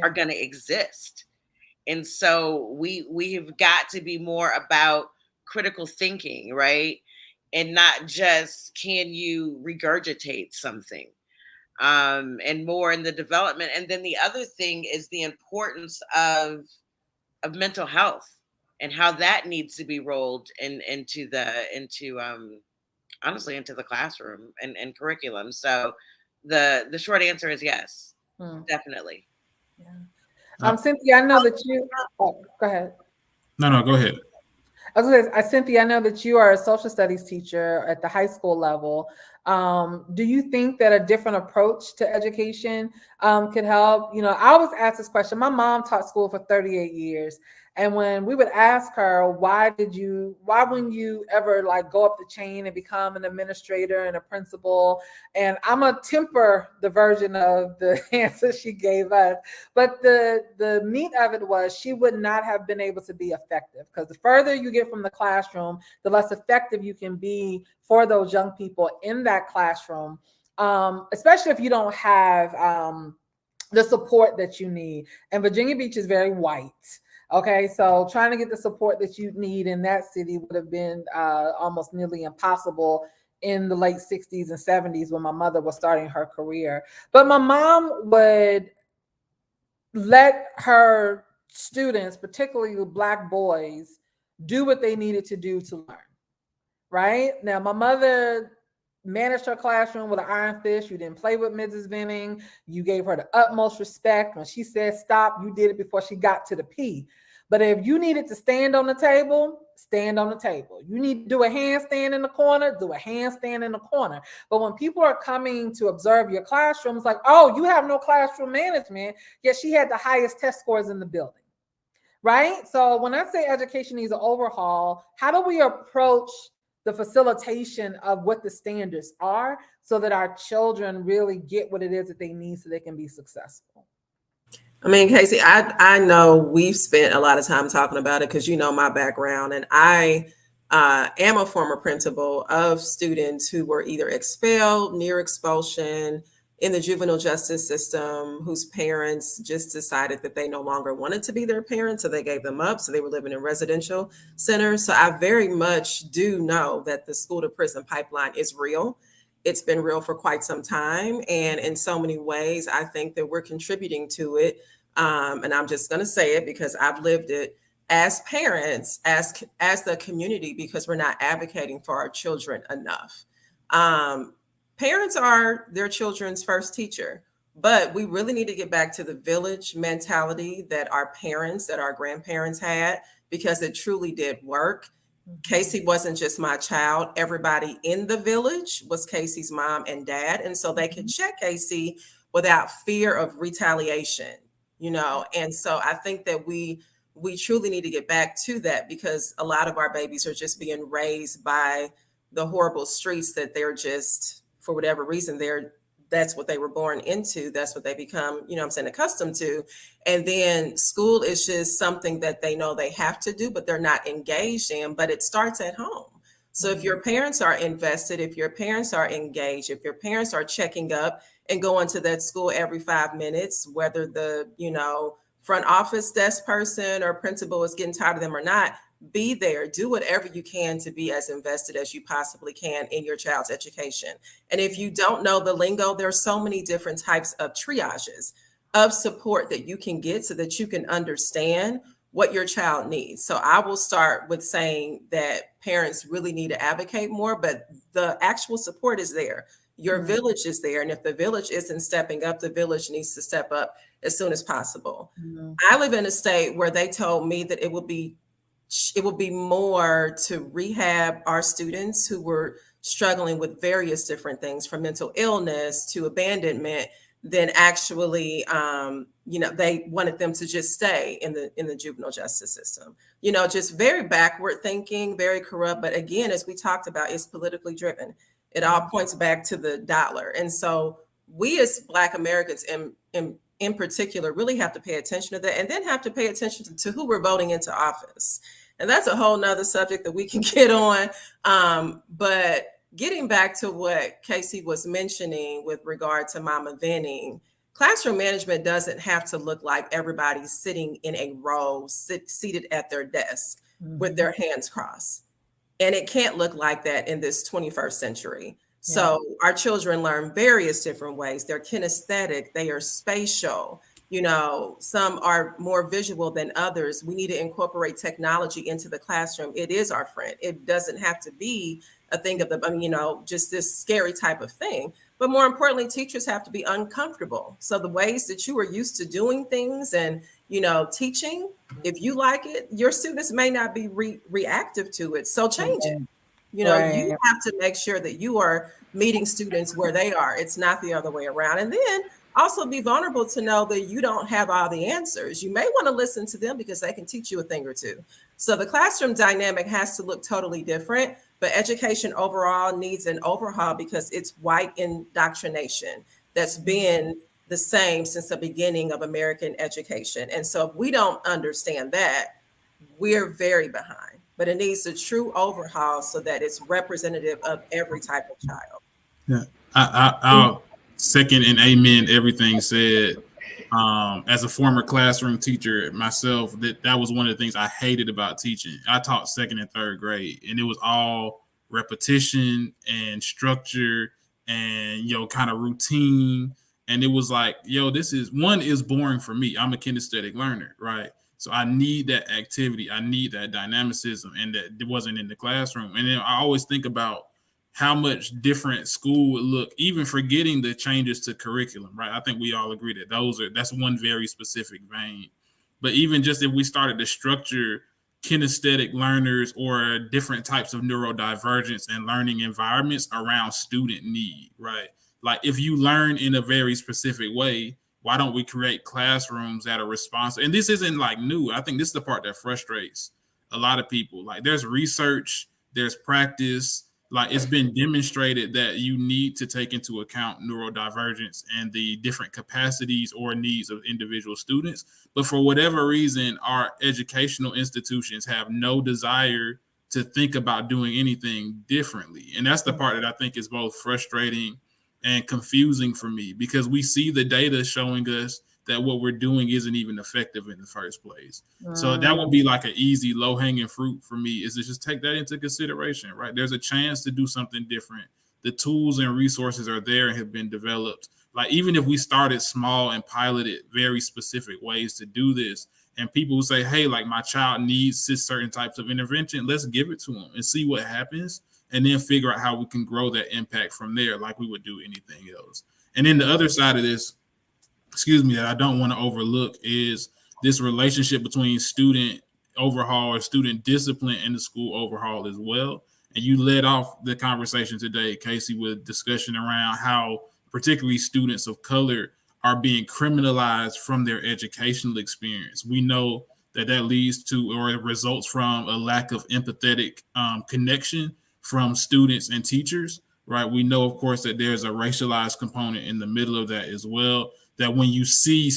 are going to exist. And so we've got to be more about critical thinking, right? And not just can you regurgitate something. and more in the development. And then the other thing is the importance of mental health and how that needs to be rolled into honestly into the classroom and curriculum. So the short answer is yes, definitely. Yeah. Cynthia, I know that you. Oh, go ahead. No, go ahead. I was going to say, Cynthia, I know that you are a social studies teacher at the high school level. Do you think that a different approach to education could help? You know, I always ask this question. My mom taught school for 38 years. And when we would ask her, why wouldn't you ever like go up the chain and become an administrator and a principal? And I'm gonna temper the version of the answer she gave us. But the meat of it was she would not have been able to be effective, because the further you get from the classroom, the less effective you can be for those young people in that classroom, especially if you don't have the support that you need. And Virginia Beach is very white. Okay, so trying to get the support that you need in that city would have been almost nearly impossible in the late 60s and 70s when my mother was starting her career. But my mom would let her students, particularly Black boys, do what they needed to do to learn. Right? Now, my mother managed her classroom with an iron fist. You didn't play with Mrs. Venning. You gave her the utmost respect. When she said stop, you did it before she got to the P. But if you needed to stand on the table, stand on the table. You need to do a handstand in the corner, do a handstand in the corner. But when people are coming to observe your classroom, it's like, oh, you have no classroom management, yet she had the highest test scores in the building. Right? So when I say education needs an overhaul, how do we approach the facilitation of what the standards are so that our children really get what it is that they need so they can be successful? I mean, Casey, I know we've spent a lot of time talking about it because you know my background, and I am a former principal of students who were either expelled, near expulsion, in the juvenile justice system, whose parents just decided that they no longer wanted to be their parents, so they gave them up. So they were living in residential centers. So I very much do know that the school to prison pipeline is real. It's been real for quite some time. And in so many ways, I think that we're contributing to it. And I'm just going to say it because I've lived it as parents, as the community, because we're not advocating for our children enough. Parents are their children's first teacher, but we really need to get back to the village mentality that our parents, that our grandparents had, because it truly did work. Casey wasn't just my child. Everybody in the village was Casey's mom and dad. And so they could check Casey without fear of retaliation, you know? And so I think that we truly need to get back to that, because a lot of our babies are just being raised by the horrible streets that they're just, for whatever reason, that's what they were born into. That's what they become, you know what I'm saying, accustomed to. And then school is just something that they know they have to do, but they're not engaged in, but it starts at home. So if your parents are invested, if your parents are engaged, if your parents are checking up and going to that school every 5 minutes, whether the, you know, front office desk person or principal is getting tired of them or not, be there, do whatever you can to be as invested as you possibly can in your child's education. And if you don't know the lingo, there are so many different types of triages of support that you can get so that you can understand what your child needs. So I will start with saying that parents really need to advocate more, but the actual support is there. Your village is there. And if the village isn't stepping up, the village needs to step up as soon as possible. I live in a state where they told me that it would be more to rehab our students who were struggling with various different things, from mental illness to abandonment, than actually, you know, they wanted them to just stay in the juvenile justice system. You know, just very backward thinking, very corrupt. But again, as we talked about, it's politically driven. It all points back to the dollar. And so we as Black Americans in particular really have to pay attention to that, and then have to pay attention to who we're voting into office. And that's a whole nother subject that we can get on. But getting back to what Casey was mentioning with regard to Mama Venning, classroom management doesn't have to look like everybody's sitting in a row, seated at their desk with their hands crossed. And it can't look like that in this 21st century. So our children learn various different ways. They're kinesthetic, they are spatial. You know, some are more visual than others. We need to incorporate technology into the classroom. It is our friend. It doesn't have to be a thing of the, you know, just this scary type of thing. But more importantly, teachers have to be uncomfortable. So the ways that you are used to doing things and, you know, teaching, if you like it, your students may not be reactive to it. So change it. You know, you have to make sure that you are meeting students where they are. It's not the other way around. And then also be vulnerable to know that you don't have all the answers. You may want to listen to them because they can teach you a thing or two. So the classroom dynamic has to look totally different, but education overall needs an overhaul because it's white indoctrination that's been the same since the beginning of American education. And so if we don't understand that, we're very behind, but it needs a true overhaul so that it's representative of every type of child. Yeah, I'll second and amen everything said. As a former classroom teacher myself, that was one of the things I hated about teaching. I taught second and third grade, and it was all repetition and structure and, you know, kind of routine. And it was like, yo, this is boring for me. I'm a kinesthetic learner, right? So I need that activity. I need that dynamicism, and that it wasn't in the classroom. And then I always think about how much different school would look, even forgetting the changes to curriculum, right? I think we all agree that that's one very specific vein. But even just if we started to structure kinesthetic learners or different types of neurodivergence and learning environments around student need, right? Like if you learn in a very specific way, why don't we create classrooms that are responsive? And this isn't like new. I think this is the part that frustrates a lot of people. Like there's research, there's practice, like it's been demonstrated that you need to take into account neurodivergence and the different capacities or needs of individual students. But for whatever reason, our educational institutions have no desire to think about doing anything differently. And that's the part that I think is both frustrating and confusing for me, because we see the data showing us that what we're doing isn't even effective in the first place. So that would be like an easy low-hanging fruit for me, is to just take that into consideration, right? There's a chance to do something different. The tools and resources are there and have been developed. Like even if we started small and piloted very specific ways to do this, and people who say, hey, like my child needs certain types of intervention, let's give it to them and see what happens, and then figure out how we can grow that impact from there like we would do anything else. And then the other side of this, that I don't want to overlook is this relationship between student overhaul or student discipline and the school overhaul as well. And you led off the conversation today, Casey, with discussion around how particularly students of color are being criminalized from their educational experience. We know that leads to or it results from a lack of empathetic connection from students and teachers, right? We know, of course, that there's a racialized component in the middle of that as well. That when you see,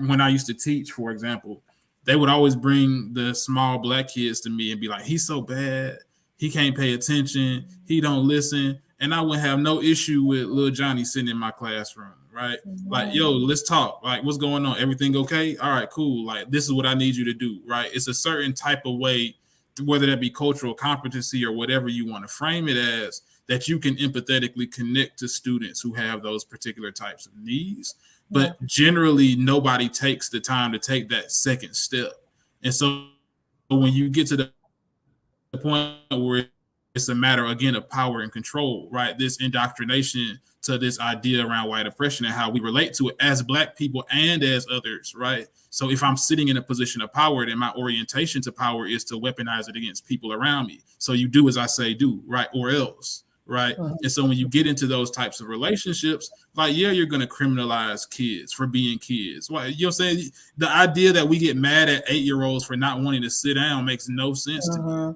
when I used to teach, for example, they would always bring the small black kids to me and be like, he's so bad. He can't pay attention. He don't listen. And I would have no issue with little Johnny sitting in my classroom, right? Like, yo, let's talk. Like, what's going on? Everything okay? All right, cool. Like, this is what I need you to do, right? It's a certain type of way, whether that be cultural competency or whatever you want to frame it as, that you can empathetically connect to students who have those particular types of needs. But generally, nobody takes the time to take that second step. And so when you get to the point where it's a matter, again, of power and control, right? This indoctrination to this idea around white oppression and how we relate to it as Black people and as others, right? So if I'm sitting in a position of power, then my orientation to power is to weaponize it against people around me. So you do as I say do, right? Or else. Right. And so when you get into those types of relationships, like, yeah, you're going to criminalize kids for being kids. Well, you know what I'm saying? The idea that we get mad at 8-year-olds for not wanting to sit down makes no sense to me.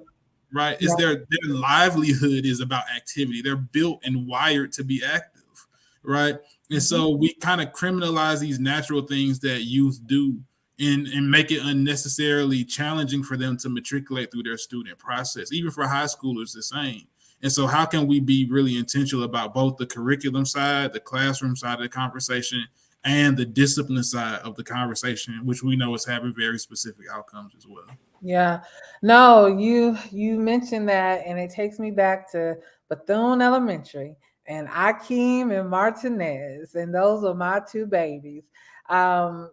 Right. It's their livelihood is about activity. They're built and wired to be active. Right. And so we kind of criminalize these natural things that youth do and make it unnecessarily challenging for them to matriculate through their student process. Even for high schoolers, the same. And so how can we be really intentional about both the curriculum side, the classroom side of the conversation, and the discipline side of the conversation, which we know is having very specific outcomes as well? Yeah, no, you mentioned that, and it takes me back to Bethune Elementary and Akeem and Martinez, and those are my two babies.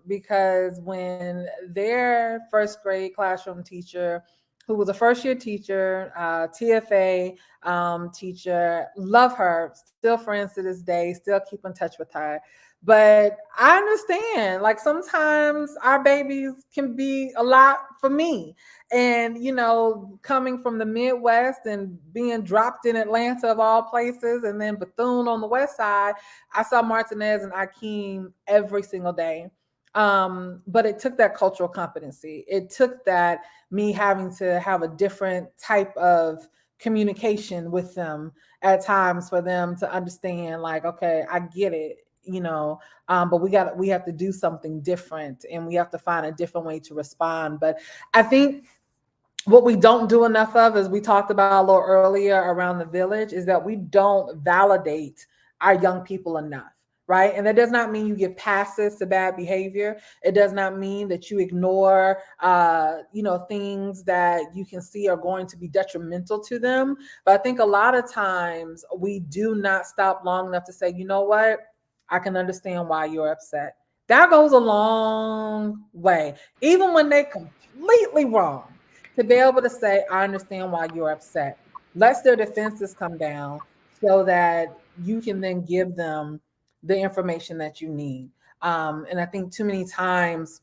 Because when their first grade classroom teacher, who was a first year teacher, TFA teacher, love her, still friends to this day, still keep in touch with her. But I understand, like sometimes our babies can be a lot for me. And, coming from the Midwest and being dropped in Atlanta of all places, and then Bethune on the West Side, I saw Martinez and Akeem every single day. But it took that cultural competency. It took that me having to have a different type of communication with them at times for them to understand, like, okay, I get it, but we have to do something different, and we have to find a different way to respond. But I think what we don't do enough of, as we talked about a little earlier around the village, is that we don't validate our young people enough, right? And that does not mean you give passes to bad behavior. It does not mean that you ignore, things that you can see are going to be detrimental to them. But I think a lot of times we do not stop long enough to say, you know what? I can understand why you're upset. That goes a long way, even when they're completely wrong, to be able to say, I understand why you're upset. Let their defenses come down so that you can then give them the information that you need. And I think too many times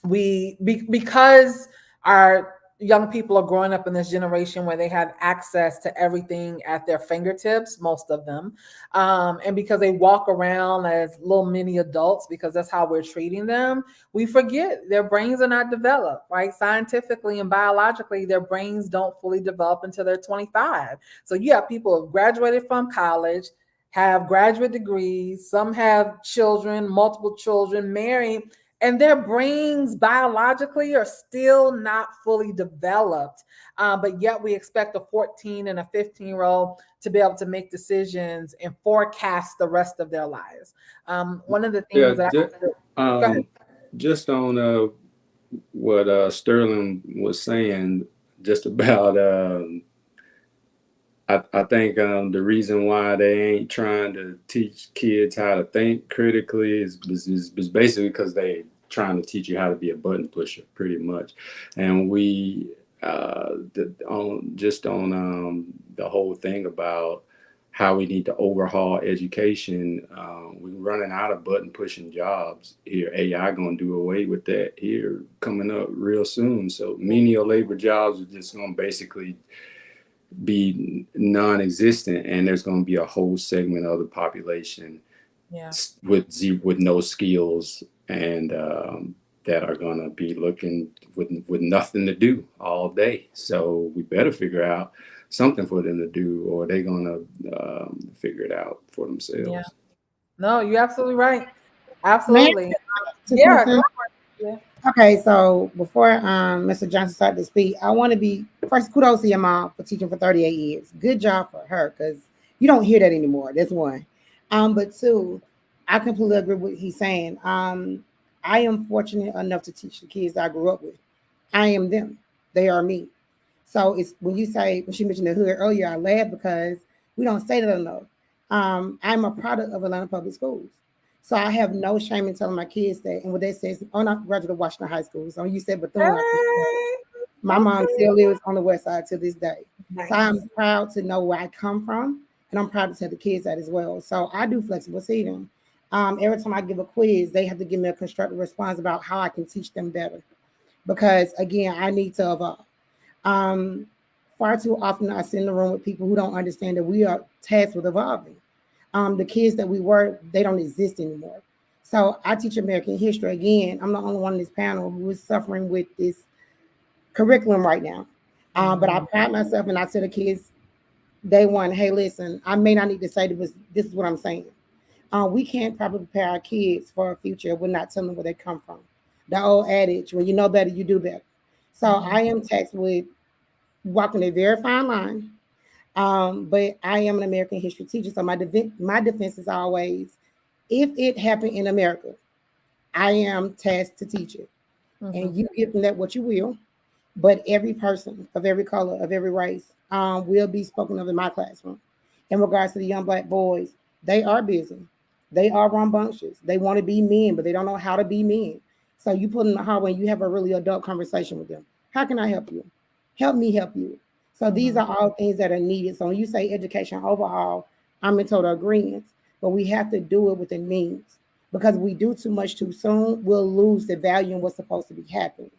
because our young people are growing up in this generation where they have access to everything at their fingertips, most of them, and because they walk around as little mini adults, because that's how we're treating them, we forget their brains are not developed, right? Scientifically and biologically, their brains don't fully develop until they're 25. So you have people who have graduated from college, have graduate degrees, some have children, multiple children, married, and their brains biologically are still not fully developed. But yet we expect a 14 and a 15-year-old to be able to make decisions and forecast the rest of their lives. One of the things just on what Sterling was saying, just about I think the reason why they ain't trying to teach kids how to think critically is basically because they trying to teach you how to be a button pusher, pretty much. And we on the whole thing about how we need to overhaul education. We're running out of button pushing jobs here. AI gonna do away with that here coming up real soon. So menial labor jobs are just gonna basically be non-existent, and there's going to be a whole segment of the population with no skills, and that are going to be looking with nothing to do all day. So we better figure out something for them to do, or they're going to figure it out for themselves. Yeah. No, you're absolutely right. Absolutely. Yeah. Okay, so before Mr. Johnson started to speak, I want to be first, kudos to your mom for teaching for 38 years. Good job for her, because you don't hear that anymore. That's one. But two, I completely agree with what he's saying. I am fortunate enough to teach the kids I grew up with. I am them. They are me. So it's when she mentioned the hood earlier, I laughed because we don't say that enough. I'm a product of Atlanta Public Schools. So I have no shame in telling my kids that. And what they say is, oh, not graduated Washington High School. So you said Bethune. My mom still lives on the West Side to this day. Nice. So I'm proud to know where I come from, and I'm proud to tell the kids that as well. So I do flexible seating. Every time I give a quiz, they have to give me a constructive response about how I can teach them better. Because again, I need to evolve. Far too often I sit in the room with people who don't understand that we are tasked with evolving. The kids that we were, they don't exist anymore. So I teach American history. Again, I'm the only one on this panel who is suffering with this curriculum right now. But I pride myself, and I tell the kids day one, hey, listen, I may not need to say this is what I'm saying. We can't probably prepare our kids for a future if we're not telling them where they come from. The old adage, when you know better, you do better. So I am tasked with walking a very fine line. But I am an American history teacher, so my defense is always, if it happened in America, I am tasked to teach it. And you give them that what you will, but every person of every color, of every race, will be spoken of in my classroom. in regards to the young black boys, they are busy. They are rambunctious. They want to be men, but they don't know how to be men. So you put in the hallway and you have a really adult conversation with them. How can I help you? Help me help you. So these are all things that are needed. So when you say education overhaul, I'm in total agreement. But we have to do it within means, because if we do too much too soon, we'll lose the value in what's supposed to be happening.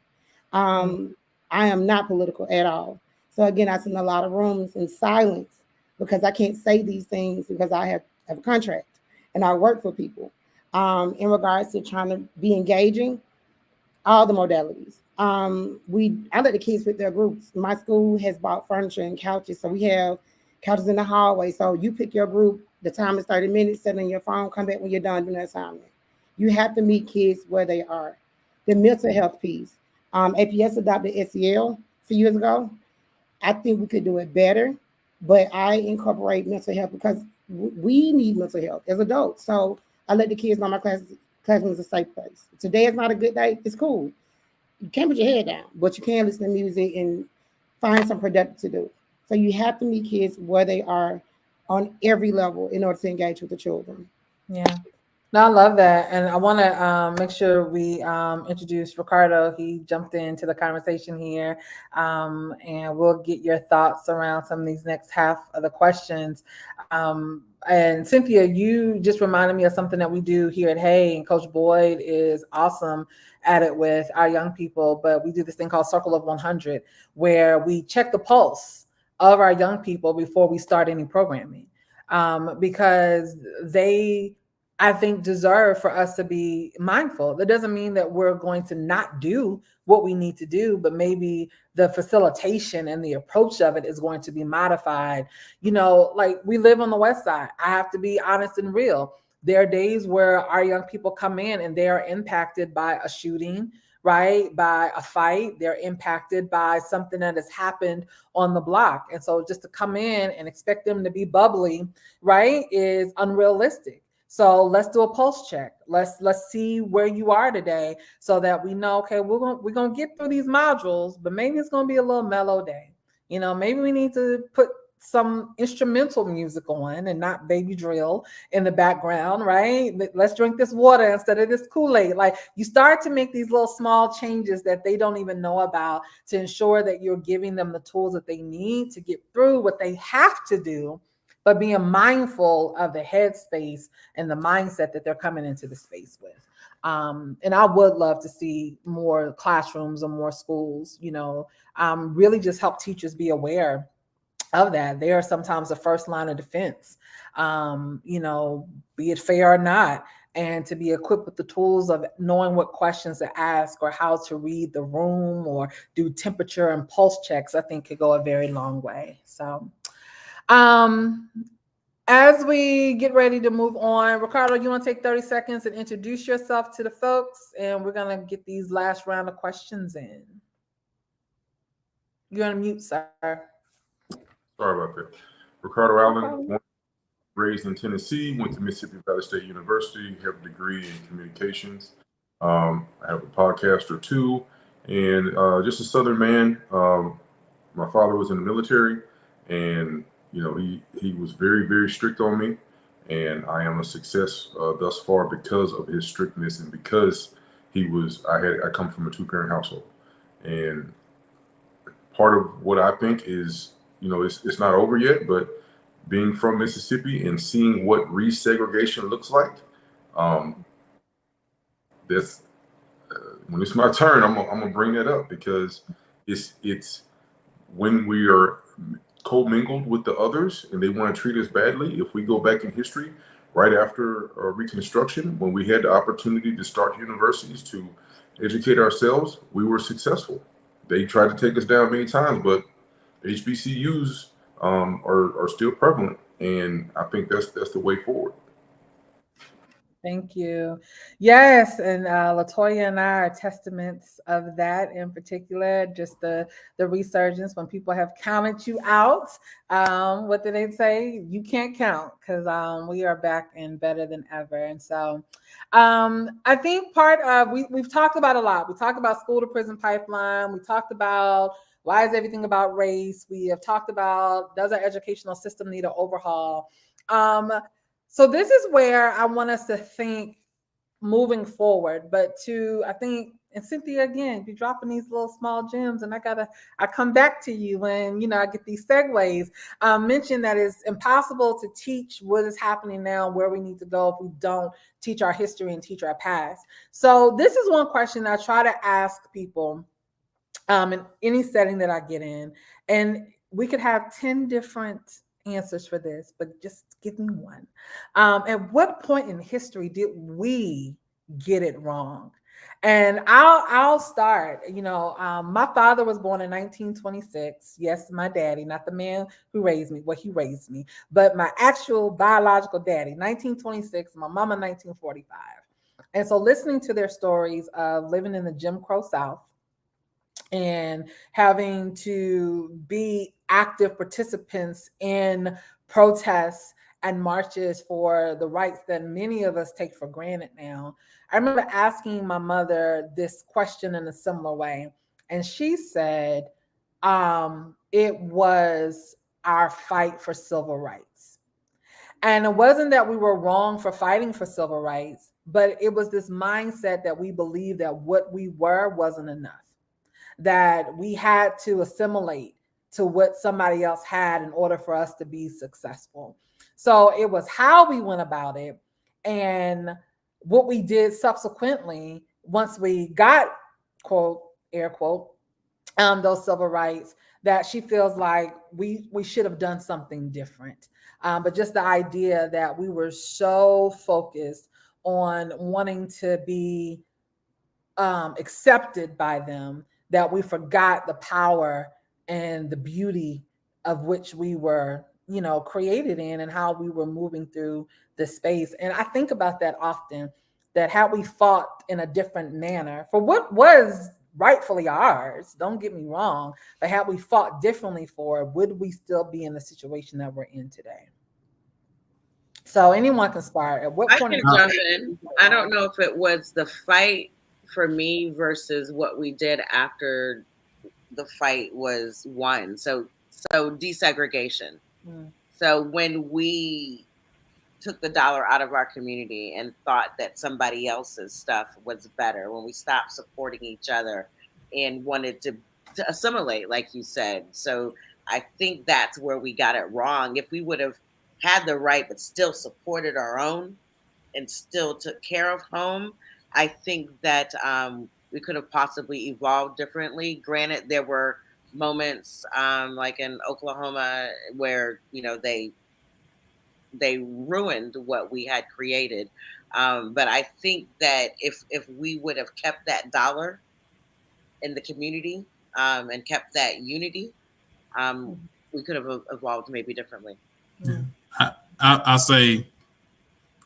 I am not political at all. So again, I sit in a lot of rooms in silence because I can't say these things because I have a contract and I work for people. In regards to trying to be engaging, all the modalities. I let the kids pick their groups. My school has bought furniture and couches, so we have couches in the hallway. So you pick your group. The time is 30 minutes. Set on your phone. Come back when you're done doing the assignment. You have to meet kids where they are. The mental health piece. APS adopted SEL a few years ago. I think we could do it better, but I incorporate mental health because we need mental health as adults. So I let the kids know my classroom is a safe place. Today is not a good day. It's cool. You can't put your head down, but you can listen to music and find some productive to do. So you have to meet kids where they are on every level in order to engage with the children. Yeah. No, I love that. And I want to make sure we introduce Ricardo. He jumped into the conversation here. And we'll get your thoughts around some of these next half of the questions. And Cynthia, you just reminded me of something that we do here at Hay, and Coach Boyd is awesome at it with our young people. But we do this thing called Circle of 100, where we check the pulse of our young people before we start any programming, because they, I think, deserve for us to be mindful. That doesn't mean that we're going to not do what we need to do, but maybe the facilitation and the approach of it is going to be modified. You know, like we live on the West Side. I have to be honest and real. There are days where our young people come in and they are impacted by a shooting, right? By a fight. They're impacted by something that has happened on the block. And so just to come in and expect them to be bubbly, right, is unrealistic. So let's do a pulse check. Let's see where you are today, so that we know, okay, we're gonna get through these modules, but maybe it's gonna be a little mellow day. You know, maybe we need to put some instrumental music on and not baby drill in the background, right? Let's drink this water instead of this Kool-Aid. Like, you start to make these little small changes that they don't even know about, to ensure that you're giving them the tools that they need to get through what they have to do, but being mindful of the headspace and the mindset that they're coming into the space with. And I would love to see more classrooms or more schools, really just help teachers be aware of that. They are sometimes the first line of defense, be it fair or not, and to be equipped with the tools of knowing what questions to ask or how to read the room or do temperature and pulse checks, I think could go a very long way. So, as we get ready to move on, Ricardo, you want to take 30 seconds and introduce yourself to the folks, and we're going to get these last round of questions in. You're on mute, sir. Sorry about that. Ricardo Allen, raised in Tennessee, went to Mississippi Valley State University, have a degree in communications. I have a podcast or two, and just a Southern man. My father was in the military, and he was very, very strict on me, and I am a success thus far because of his strictness and because I come from a two-parent household, and part of what I think is, it's not over yet, but being from Mississippi and seeing what resegregation looks like, that's when it's my turn, I'm gonna bring that up, because it's when we are co-mingled with the others and they want to treat us badly. If we go back in history, right after Reconstruction, when we had the opportunity to start universities to educate ourselves, we were successful. They tried to take us down many times, but HBCUs are still prevalent, and I think that's the way forward. Thank you. Yes, and Latoya and I are testaments of that, in particular, just the resurgence when people have counted you out. What did they say? You can't count, because we are back and better than ever. And so I think part of, we've talked about a lot. We talked about school to prison pipeline. We talked about Why is everything about race? We have talked about, does our educational system need an overhaul? So this is where I want us to think moving forward. But I think, and Cynthia, again, you're dropping these little small gems, and I come back to you when, I get these segues. Mention that it's impossible to teach what is happening now, where we need to go if we don't teach our history and teach our past. So this is one question I try to ask people in any setting that I get in. And we could have 10 different answers for this, but just give me one. At what point in history did we get it wrong? And I'll start. My father was born in 1926. Yes, my daddy, not the man who raised me. Well, he raised me, but my actual biological daddy, 1926. My mama, 1945. And so, listening to their stories of living in the Jim Crow South and having to be active participants in protests and marches for the rights that many of us take for granted now. I remember asking my mother this question in a similar way, and she said it was our fight for civil rights. And it wasn't that we were wrong for fighting for civil rights, but it was this mindset that we believed that what we were wasn't enough, that we had to assimilate to what somebody else had in order for us to be successful. So it was how we went about it and what we did subsequently once we got, quote, air quote, those civil rights, that she feels like we should have done something different. But just the idea that we were so focused on wanting to be accepted by them that we forgot the power and the beauty of which we were, created in, and how we were moving through the space. And I think about that often, that had we fought in a different manner for what was rightfully ours, don't get me wrong, but had we fought differently for it, would we still be in the situation that we're in today? So anyone can start. At what I point? can jump in. I don't know if it was the fight for me versus what we did after the fight was won. So desegregation. So when we took the dollar out of our community and thought that somebody else's stuff was better, when we stopped supporting each other and wanted to assimilate, like you said. So I think that's where we got it wrong. If we would have had the right but still supported our own and still took care of home, I think that we could have possibly evolved differently. Granted, there were moments like in Oklahoma where they ruined what we had created. But I think that if we would have kept that dollar in the community and kept that unity, we could have evolved maybe differently. I'll say,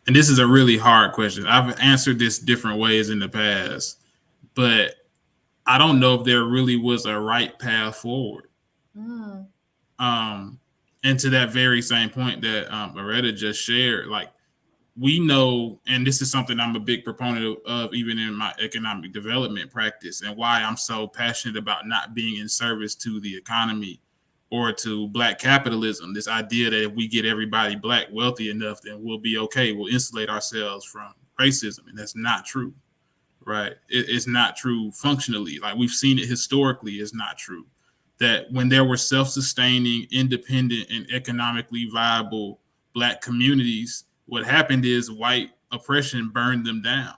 and this is a really hard question. I've answered this different ways in the past, but I don't know if there really was a right path forward. And to that very same point that Loretta just shared, like, we know, and this is something I'm a big proponent of even in my economic development practice, and why I'm so passionate about not being in service to the economy or to Black capitalism. This idea that if we get everybody Black wealthy enough, then we'll be okay. We'll insulate ourselves from racism. And that's not true, right? It's not true functionally. Like, we've seen it historically, it's not true. That when there were self-sustaining, independent, and economically viable Black communities, what happened is white oppression burned them down,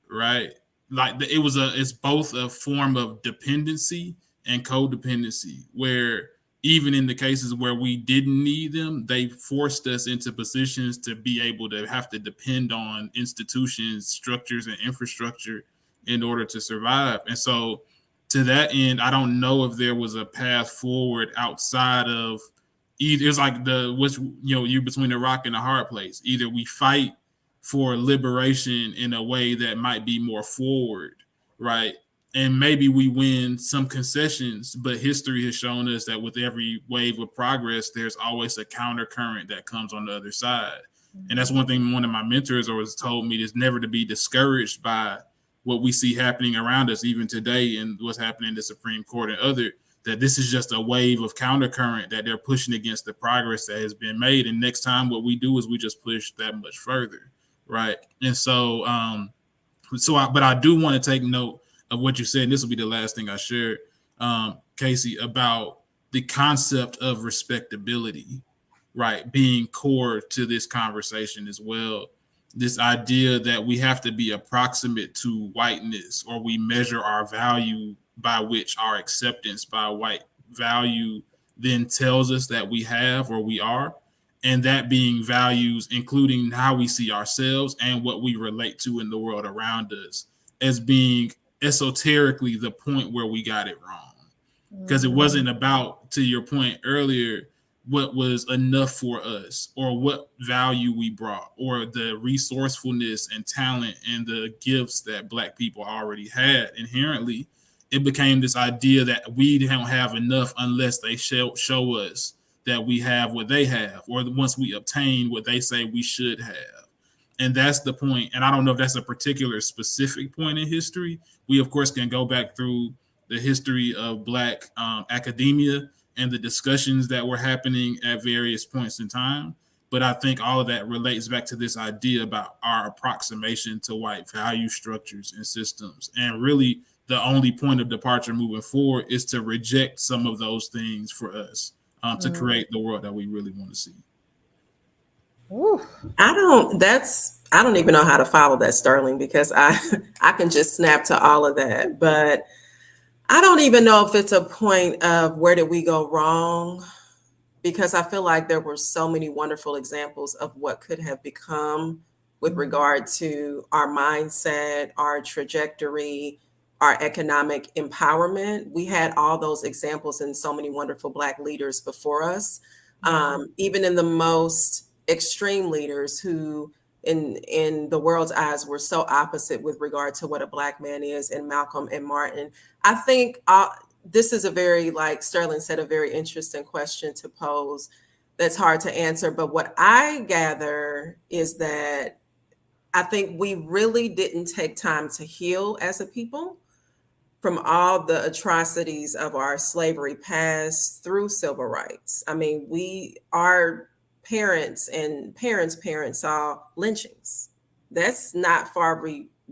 right? Like, it's both a form of dependency and codependency, where even in the cases where we didn't need them, they forced us into positions to be able to have to depend on institutions, structures, and infrastructure in order to survive. And so to that end, I don't know if there was a path forward outside of either. It's like you're between a rock and a hard place. Either we fight for liberation in a way that might be more forward, right? And maybe we win some concessions, but history has shown us that with every wave of progress, there's always a counter current that comes on the other side. And that's one thing one of my mentors always told me, is never to be discouraged by what we see happening around us even today and what's happening in the Supreme Court and other, that this is just a wave of countercurrent that they're pushing against the progress that has been made. And next time what we do is we just push that much further, right? And so, but I do want to take note of what you said, and this will be the last thing I shared, Casey, about the concept of respectability, right, being core to this conversation as well. This idea that we have to be approximate to whiteness, or we measure our value by which our acceptance by white value then tells us that we have or we are, and that being values including how we see ourselves and what we relate to in the world around us, as being esoterically the point where we got it wrong. Because it wasn't about, to your point earlier, what was enough for us or what value we brought or the resourcefulness and talent and the gifts that Black people already had inherently. It became this idea that we don't have enough unless they show us that we have what they have, or once we obtain what they say we should have. And that's the point. And I don't know if that's a particular specific point in history. We, of course, can go back through the history of Black academia and the discussions that were happening at various points in time. But I think all of that relates back to this idea about our approximation to white value structures and systems. And really, the only point of departure moving forward is to reject some of those things for us, to create the world that we really want to see. I don't even know how to follow that, Sterling, because I can just snap to all of that. But I don't even know if it's a point of where did we go wrong, because I feel like there were so many wonderful examples of what could have become with regard to our mindset, our trajectory, our economic empowerment. We had all those examples in so many wonderful Black leaders before us, even in the most extreme leaders who in the world's eyes were so opposite with regard to what a Black man is, in Malcolm and Martin. I think this is a very, like Sterling said, a very interesting question to pose that's hard to answer. But what I gather is that I think we really didn't take time to heal as a people from all the atrocities of our slavery past through civil rights. I mean, our parents and parents saw lynchings. That's not far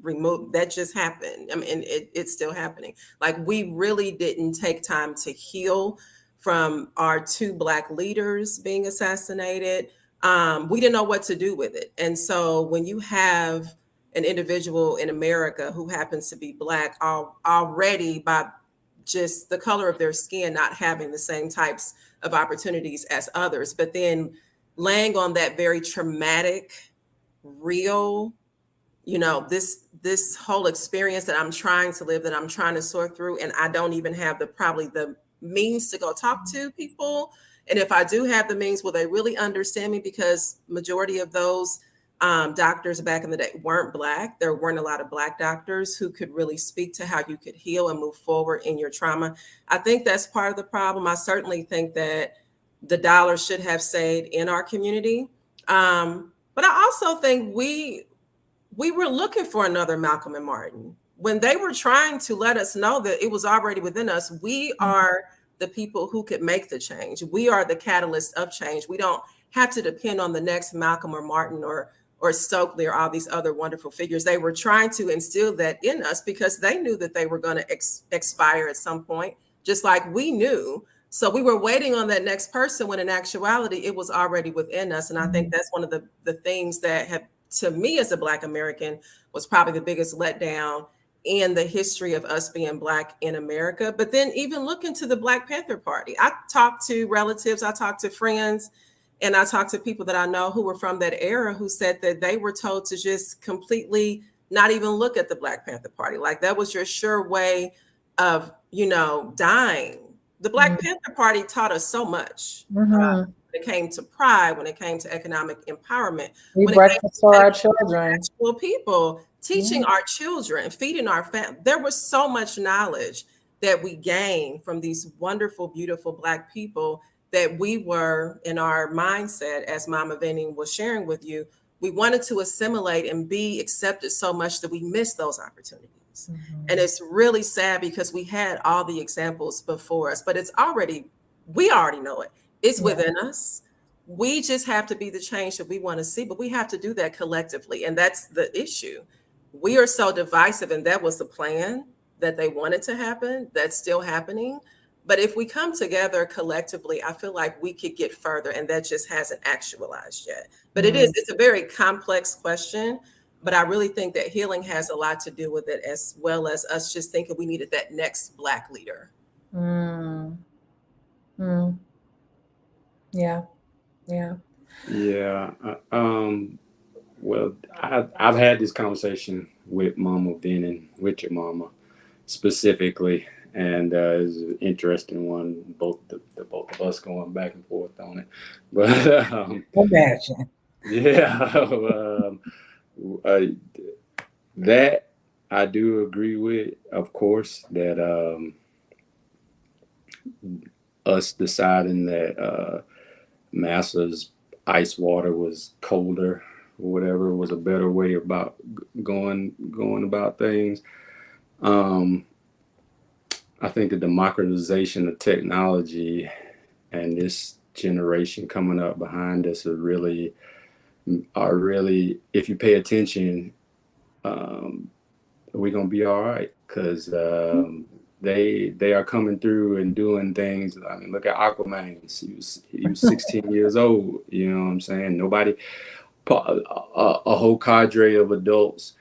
removed. That just happened. I mean, it's still happening. Like, we really didn't take time to heal from our 2 Black leaders being assassinated. We didn't know what to do with it. And so when you have an individual in America who happens to be Black already by just the color of their skin, not having the same types of opportunities as others, but then laying on that very traumatic, real, this whole experience that I'm trying to live, that I'm trying to sort through, and I don't even have probably the means to go talk to people. And if I do have the means, will they really understand me? Because majority of those doctors back in the day weren't Black. There weren't a lot of Black doctors who could really speak to how you could heal and move forward in your trauma. I think that's part of the problem. I certainly think that the dollar should have stayed in our community. But I also think we were looking for another Malcolm and Martin when they were trying to let us know that it was already within us. We are the people who could make the change. We are the catalyst of change. We don't have to depend on the next Malcolm or Martin or Stokely or all these other wonderful figures. They were trying to instill that in us because they knew that they were going to expire at some point, just like we knew. So we were waiting on that next person when in actuality, it was already within us. And I think that's one of the things that have, to me as a Black American, was probably the biggest letdown in the history of us being Black in America. But then even look into the Black Panther Party. I talked to relatives, I talked to friends, and I talked to people that I know who were from that era who said that they were told to just completely not even look at the Black Panther Party. Like, that was your sure way of, dying. The Black Panther Party taught us so much when it came to pride, when it came to economic empowerment. We breakfast for our children. People, teaching our children, feeding our family. There was so much knowledge that we gained from these wonderful, beautiful Black people that we were, in our mindset, as Mama Vinnie was sharing with you, We wanted to assimilate and be accepted so much that we missed those opportunities. Mm-hmm. And it's really sad because we had all the examples before us, but we already know it. It's within us. We just have to be the change that we want to see, but we have to do that collectively. And that's the issue. We are so divisive, and that was the plan that they wanted to happen. That's still happening. But if we come together collectively, I feel like we could get further, and that just hasn't actualized yet. But it's a very complex question. But I really think that healing has a lot to do with it, as well as us just thinking we needed that next Black leader. Mm. Mm. Yeah. Yeah. Yeah. Well, I've had this conversation with Mama Benin, with your mama specifically, and it's an interesting one. Both of us going back and forth on it, but Imagine. yeah, uh, that I do agree with. Of course, that us deciding that Massa's ice water was colder or whatever was a better way about going about things. I think the democratization of technology and this generation coming up behind us are really, if you pay attention, we're gonna be all right, because they are coming through and doing things. I mean, look at Aquaman. He was 16 years old. You know what I'm saying? Nobody, a whole cadre of adults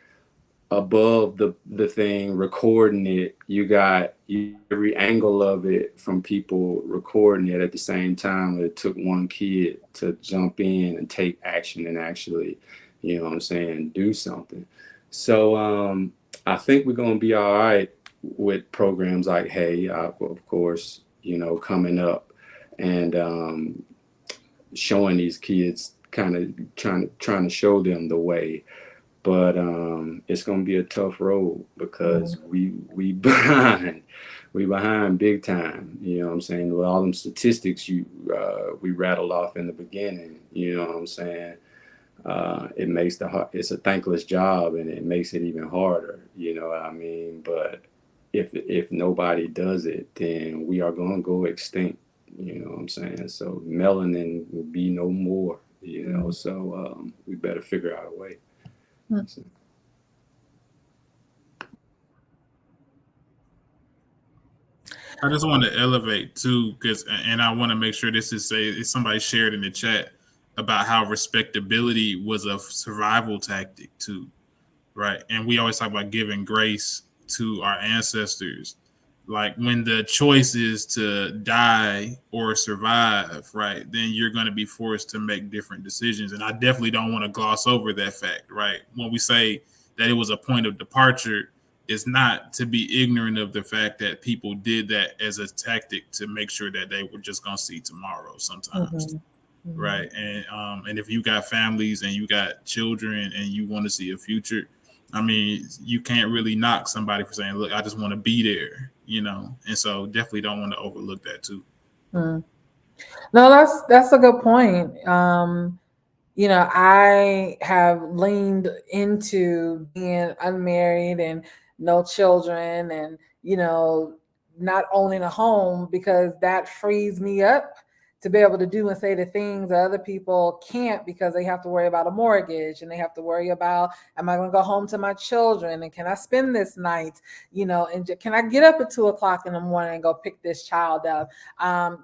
above the thing recording it. You got every angle of it from people recording it at the same time. It took one kid to jump in and take action and actually, you know what I'm saying, do something. So I think we're going to be all right with programs like Hey, of course, you know, coming up and showing these kids, kind of trying to show them the way. But it's gonna be a tough road, because we behind, big time. You know what I'm saying? With all them statistics we rattled off in the beginning. You know what I'm saying? It makes it's a thankless job, and it makes it even harder. You know what I mean? But if nobody does it, then we are gonna go extinct. You know what I'm saying? So melanin will be no more. You know, so we better figure out a way. I just want to elevate too, and I want to make sure this is somebody shared in the chat about how respectability was a survival tactic too, right? And we always talk about giving grace to our ancestors. Like, when the choice is to die or survive, right, then you're going to be forced to make different decisions. And I definitely don't want to gloss over that fact, right? When we say that it was a point of departure, it's not to be ignorant of the fact that people did that as a tactic to make sure that they were just going to see tomorrow sometimes. Right. And if you got families and you got children and you want to see a future, I mean, you can't really knock somebody for saying, look, I just want to be there, you know? And so definitely don't want to overlook that too. No, that's a good point. You know, I have leaned into being unmarried and no children, and, you know, not owning a home, because that frees me up to be able to do and say the things that other people can't, because they have to worry about a mortgage, and they have to worry about, am I going to go home to my children, and can I spend this night, you know, and can I get up at 2:00 in the morning and go pick this child up?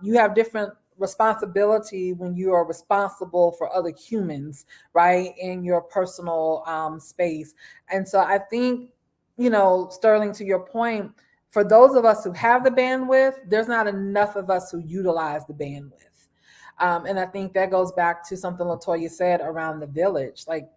You have different responsibility when you are responsible for other humans, right, in your personal space. And so I think, you know, Sterling, to your point, for those of us who have the bandwidth, there's not enough of us who utilize the bandwidth. And I think that goes back to something LaToya said around the village. Like,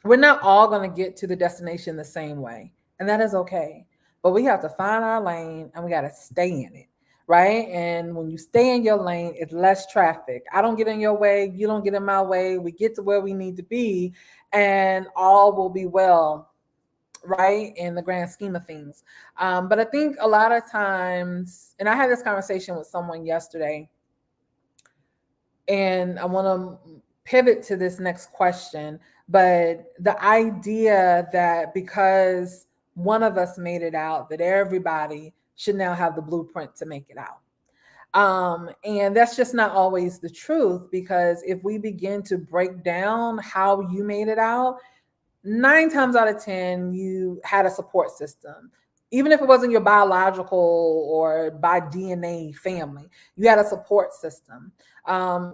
we're not all going to get to the destination the same way, and that is okay. But we have to find our lane, and we got to stay in it, right? And when you stay in your lane, it's less traffic. I don't get in your way, you don't get in my way. We get to where we need to be, and all will be well, right, in the grand scheme of things. But I think a lot of times, and I had this conversation with someone yesterday, and I want to pivot to this next question. But the idea that because one of us made it out, that everybody should now have the blueprint to make it out. And that's just not always the truth, because if we begin to break down how you made it out, 9 times out of 10, you had a support system. Even if it wasn't your biological or by DNA family, you had a support system.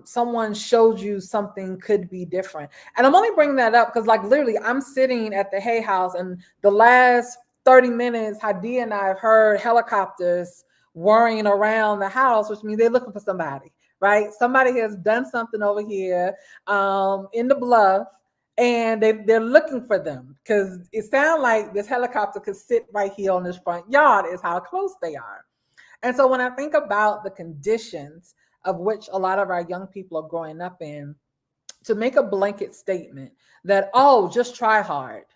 Someone showed you something could be different. And I'm only bringing that up because, like, literally, I'm sitting at the Hay House, and the last 30 minutes, Hadi and I have heard helicopters whirring around the house, which means they're looking for somebody, right? Somebody has done something over here in the bluff, and they're looking for them because it sounds like this helicopter could sit right here on this front yard is how close they are. And so when I think about the conditions of which a lot of our young people are growing up in, to make a blanket statement that, oh, just try hard,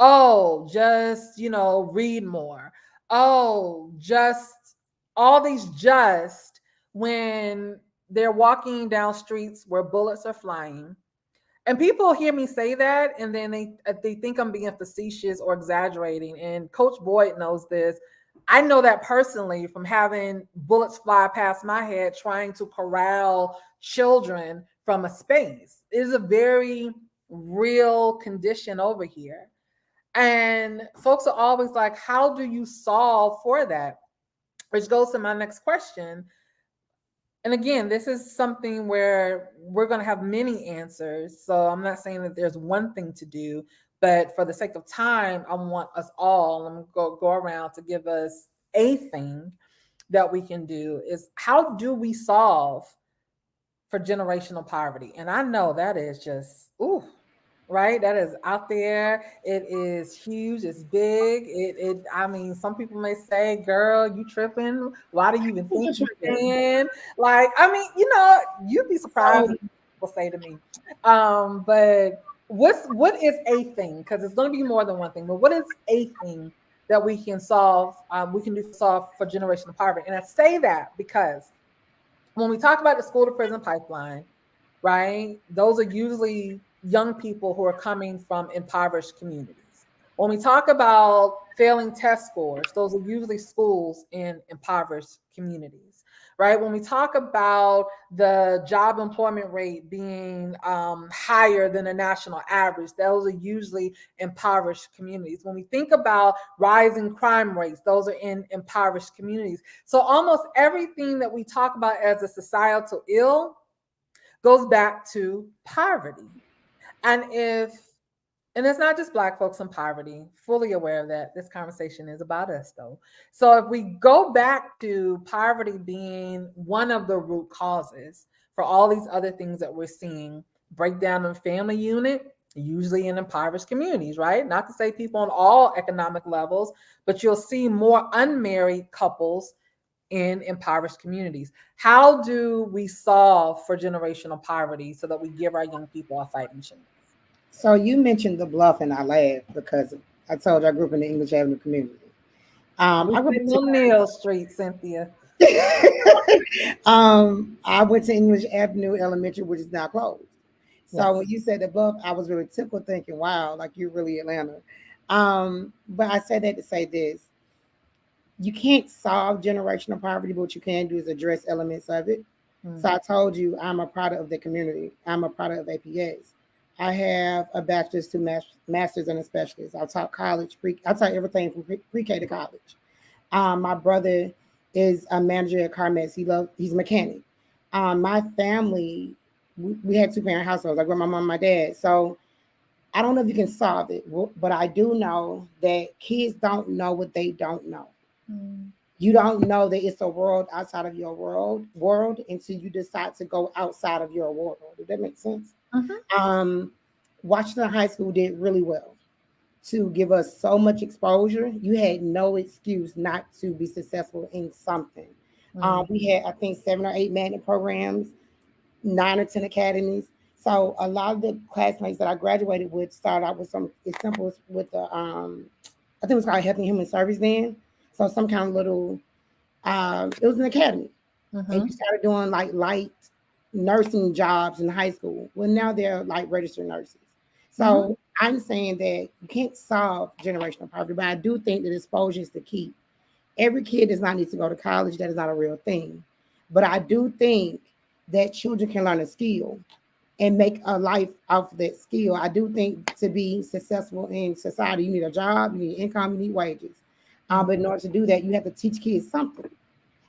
oh, just, read more, oh, just all these just, when they're walking down streets where bullets are flying. And people hear me say that, and then they think I'm being facetious or exaggerating. And Coach Boyd knows this. I know that personally from having bullets fly past my head trying to corral children from a space. It is a very real condition over here. And folks are always like, how do you solve for that? Which goes to my next question. And again, this is something where we're going to have many answers. So I'm not saying that there's one thing to do, but for the sake of time, I want us all, I'm going to go around to give us a thing that we can do is, how do we solve for generational poverty? And I know that is just, right? That is out there. It is huge. It's big. I mean, some people may say, girl, you tripping. Why do you even think you can? Like, I mean, you'd be surprised what people say to me. But what is a thing? Because it's going to be more than one thing, but what is a thing that we can solve, we can do to solve for generational poverty? And I say that because when we talk about the school to prison pipeline, right? Those are usually young people who are coming from impoverished communities. When we talk about failing test scores, those are usually schools in impoverished communities, right? When we talk about the job employment rate being higher than the national average, those are usually impoverished communities. When we think about rising crime rates, those are in impoverished communities. So almost everything that we talk about as a societal ill goes back to poverty. And it's not just Black folks in poverty, fully aware of that. This conversation is about us, though. So if we go back to poverty being one of the root causes for all these other things that we're seeing, breakdown in family unit, usually in impoverished communities, right? Not to say people on all economic levels, but you'll see more unmarried couples in impoverished communities. How do we solve for generational poverty so that we give our young people a fighting chance? So you mentioned the bluff, and I laughed because I told you I grew up in the English Avenue community. I grew up on Neal Street, Cynthia. I went to English Avenue Elementary, which is now closed. So yes. When you said the bluff, I was really tickled, thinking, "Wow, like you're really Atlanta." But I said that to say this: you can't solve generational poverty, but what you can do is address elements of it. Mm-hmm. So I told you I'm a product of the community. I'm a product of APS. I have a bachelor's to master's and a specialist. I taught college, I taught everything from pre-K to college. My brother is a manager at CarMex. He's a mechanic. My family, we had 2-parent households. I grew up with my mom and my dad. So I don't know if you can solve it, but I do know that kids don't know what they don't know. Mm. You don't know that it's a world outside of your world until you decide to go outside of your world. Does that make sense? Mm-hmm. Washington High School did really well to give us so much exposure. You had no excuse not to be successful in something. Mm-hmm. We had, I think, 7 or 8 magnet programs, 9 or 10 academies. So a lot of the classmates that I graduated with started out with some, it's simple with the, I think it was called Health and Human Service then. So some kind of little, it was an academy. Mm-hmm. And you started doing like light nursing jobs in high school. Well, now they're like registered nurses. So I'm saying that you can't solve generational poverty, but I do think that exposure is the key. Every kid does not need to go to college. That is not a real thing. But I do think that children can learn a skill and make a life off that skill. I do think to be successful in society, you need a job, you need income, you need wages. But in order to do that, you have to teach kids something.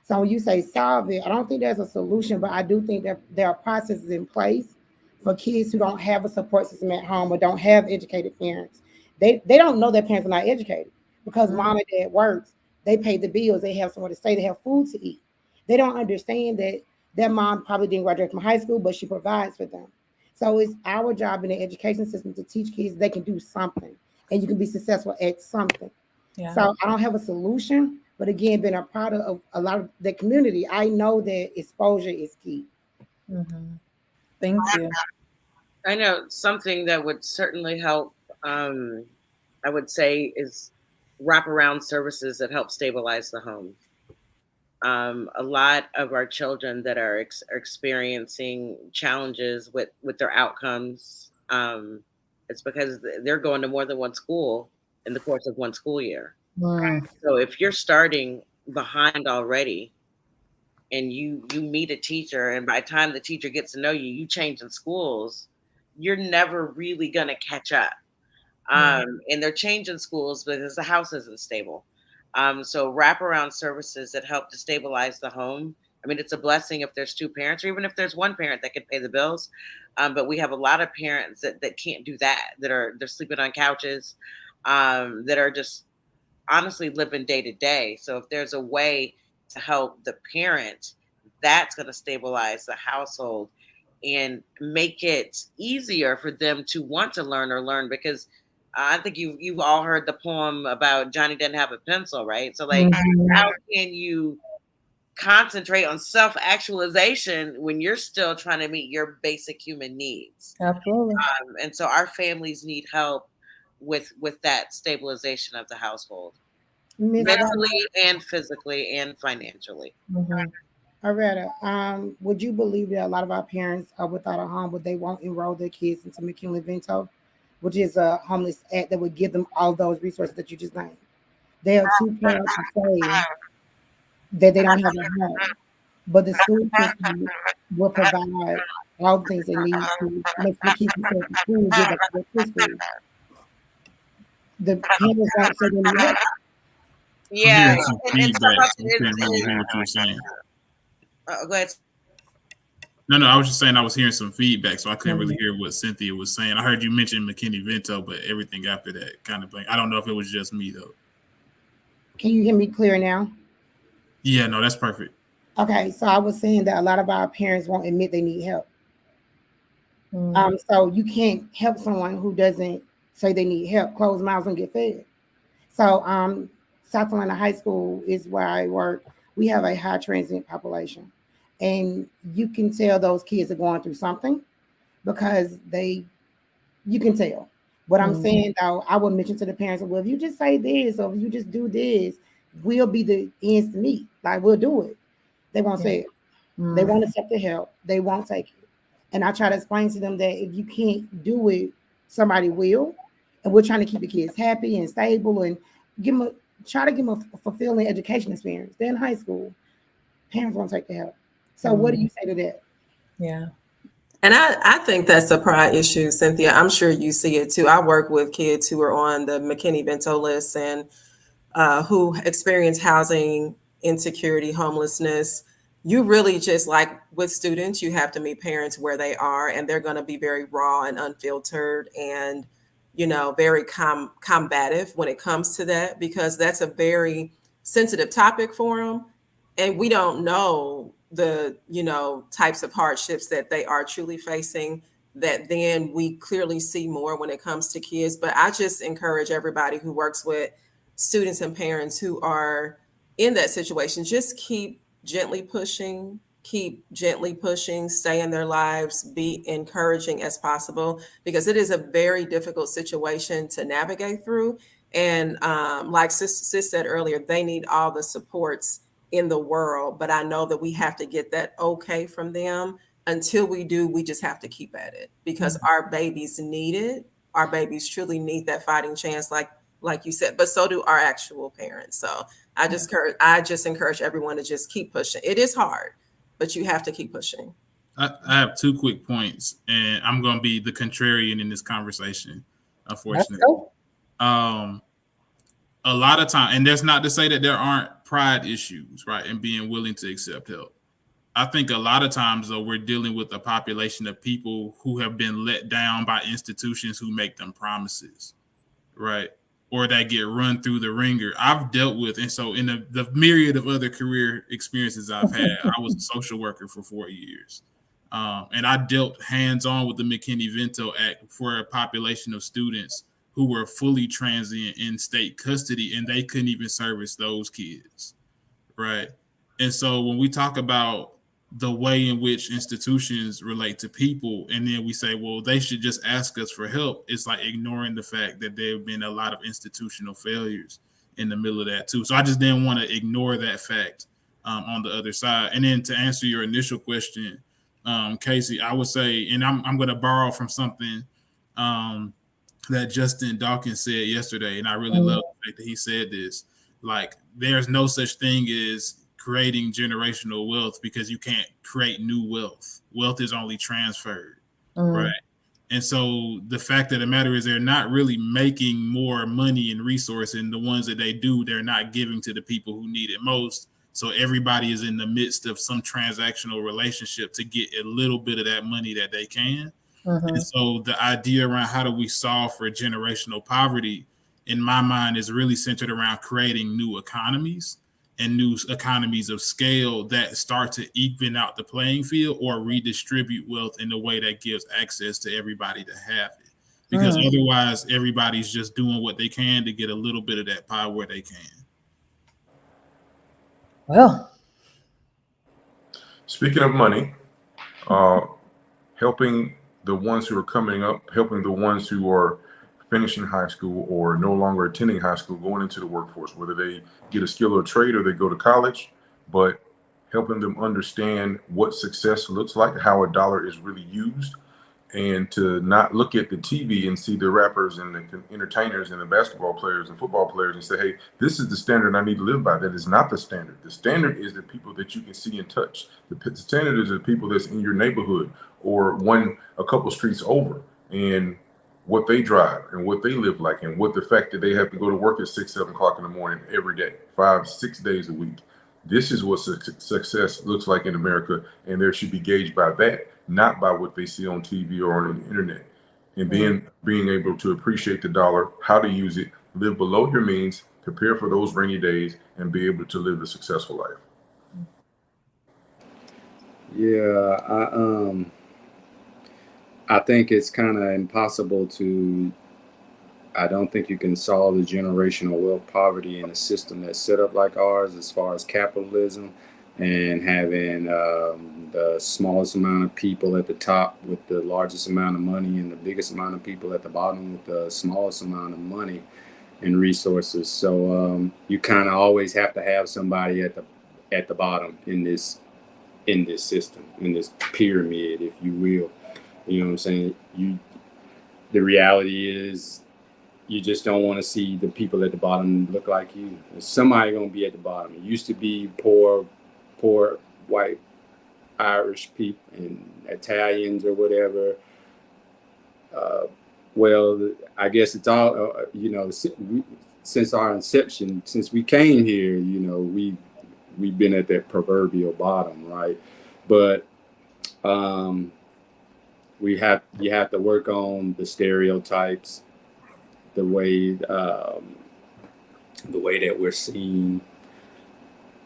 So when you say solve it, I don't think there's a solution, but I do think that there are processes in place for kids who don't have a support system at home or don't have educated parents. They don't know their parents are not educated because mom and dad works. They pay the bills. They have somewhere to stay. They have food to eat. They don't understand that their mom probably didn't graduate from high school, but she provides for them. So it's our job in the education system to teach kids they can do something and you can be successful at something. Yeah. So I don't have a solution, but again, being a part of a lot of the community, I know that exposure is key. Thank you. I know something that would certainly help, I would say, is wraparound services that help stabilize the home. A lot of our children that are experiencing challenges with their outcomes, it's because they're going to more than one school in the course of one school year. So if you're starting behind already and you meet a teacher, and by the time the teacher gets to know you, you change in schools, you're never really going to catch up. And they're changing schools because the house isn't stable. So wraparound services that help to stabilize the home. I mean, it's a blessing if there's two parents, or even if there's one parent that can pay the bills. But we have a lot of parents that can't do that, they're sleeping on couches, that are just honestly living day to day. So if there's a way to help the parent, that's going to stabilize the household and make it easier for them to want to learn or learn, because I think you've all heard the poem about Johnny didn't have a pencil, right? So like, how can you concentrate on self-actualization when you're still trying to meet your basic human needs? Absolutely. And so our families need help with that stabilization of the household, mentally and physically and financially. Aretta, would you believe that a lot of our parents are without a home, but they won't enroll their kids into McKinley-Vento, which is a homeless act that would give them all those resources that you just named? They are too proud to say that they don't have a home, but the school system will provide all the things they need to make the kids go to school, get back to their school. The parents don't say they need help. Yeah, I'm hearing some feedback. I couldn't really hear what you were saying. Go ahead. No, I was just saying I was hearing some feedback, so I couldn't really hear what Cynthia was saying. I heard you mention McKinney-Vento, but everything after that kind of blank. I don't know if it was just me though. Can you hear me clear now? Yeah, no, that's perfect. Okay, so I was saying that a lot of our parents won't admit they need help. So you can't help someone who doesn't say they need help. Closed mouths don't get fed. So South Carolina High School is where I work. We have a high transient population, and you can tell those kids are going through something because you can tell. What I'm saying though, I will mention to the parents, well, if you just say this or if you just do this, we'll be the ends to meet. Like, we'll do it. They won't say it. They won't accept the help. They won't take it. And I try to explain to them that if you can't do it, somebody will. And we're trying to keep the kids happy and stable and try to give them a fulfilling education experience. They're in high school. Parents won't take the help. So what do you say to that? Yeah. And I think that's a pride issue, Cynthia. I'm sure you see it too. I work with kids who are on the McKinney-Vento list and who experience housing insecurity, homelessness. You really just, like with students, you have to meet parents where they are, and they're going to be very raw and unfiltered and, very combative when it comes to that, because that's a very sensitive topic for them. And we don't know the, types of hardships that they are truly facing, that then we clearly see more when it comes to kids. But I just encourage everybody who works with students and parents who are in that situation, just keep gently pushing, stay in their lives, be encouraging as possible, because it is a very difficult situation to navigate through. And like Sis said earlier, they need all the supports in the world, but I know that we have to get that okay from them. Until we do, we just have to keep at it, because our babies need it. our babies truly need that fighting chance, like you said, but so do our actual parents. So I just encourage everyone to just keep pushing. It is hard, but you have to keep pushing. I have 2 quick points, and I'm going to be the contrarian in this conversation, unfortunately. A lot of time, and that's not to say that there aren't pride issues, right, and being willing to accept help. I think a lot of times, though, we're dealing with a population of people who have been let down by institutions who make them promises, right, or that get run through the ringer. I've dealt with, and so in the myriad of other career experiences I've had, I was a social worker for 4 years. And I dealt hands-on with the McKinney-Vento Act for a population of students who were fully transient in state custody, and they couldn't even service those kids, right? And so when we talk about the way in which institutions relate to people, and then we say, well, they should just ask us for help, it's like ignoring the fact that there have been a lot of institutional failures in the middle of that too. So I just didn't want to ignore that fact on the other side. And then to answer your initial question, Casey, I would say, and I'm going to borrow from something that Justin Dawkins said yesterday, and I really love the fact that he said this. Like, there's no such thing as creating generational wealth because you can't create new wealth. Wealth is only transferred, right? And so the fact of the matter is they're not really making more money and resource, and the ones that they do, they're not giving to the people who need it most. So everybody is in the midst of some transactional relationship to get a little bit of that money that they can. And so the idea around how do we solve for generational poverty, in my mind, is really centered around creating new economies and new economies of scale that start to even out the playing field or redistribute wealth in a way that gives access to everybody to have it. Because otherwise, everybody's just doing what they can to get a little bit of that pie where they can. Well, speaking of money, helping the ones who are coming up, helping the ones who are finishing high school or no longer attending high school, going into the workforce, whether they get a skill or trade or they go to college, but helping them understand what success looks like, how a dollar is really used, and to not look at the TV and see the rappers and the entertainers and the basketball players and football players and say, hey, this is the standard I need to live by. That is not the standard. The standard is the people that you can see and touch. The standard is the people that's in your neighborhood or a couple streets over, and what they drive and what they live like, and what the fact that they have to go to work at 6, 7 o'clock in the morning every day, 5, 6 days a week. This is what success looks like in America, and there should be gauged by that, not by what they see on TV or on the internet. And then being able to appreciate the dollar, how to use it, live below your means, prepare for those rainy days, and be able to live a successful life. Yeah, I think it's kind of impossible to. I don't think you can solve the generational wealth poverty in a system that's set up like ours, as far as capitalism and having the smallest amount of people at the top with the largest amount of money and the biggest amount of people at the bottom with the smallest amount of money and resources. So you kind of always have to have somebody at the bottom in this system, in this pyramid, if you will. You know what I'm saying? The reality is, you just don't want to see the people at the bottom look like you. There's somebody going to be at the bottom. It used to be poor white Irish people and Italians or whatever. Well, I guess it's all, since our inception, since we came here, we've been at that proverbial bottom, right? But you have to work on the stereotypes, the way that we're seen.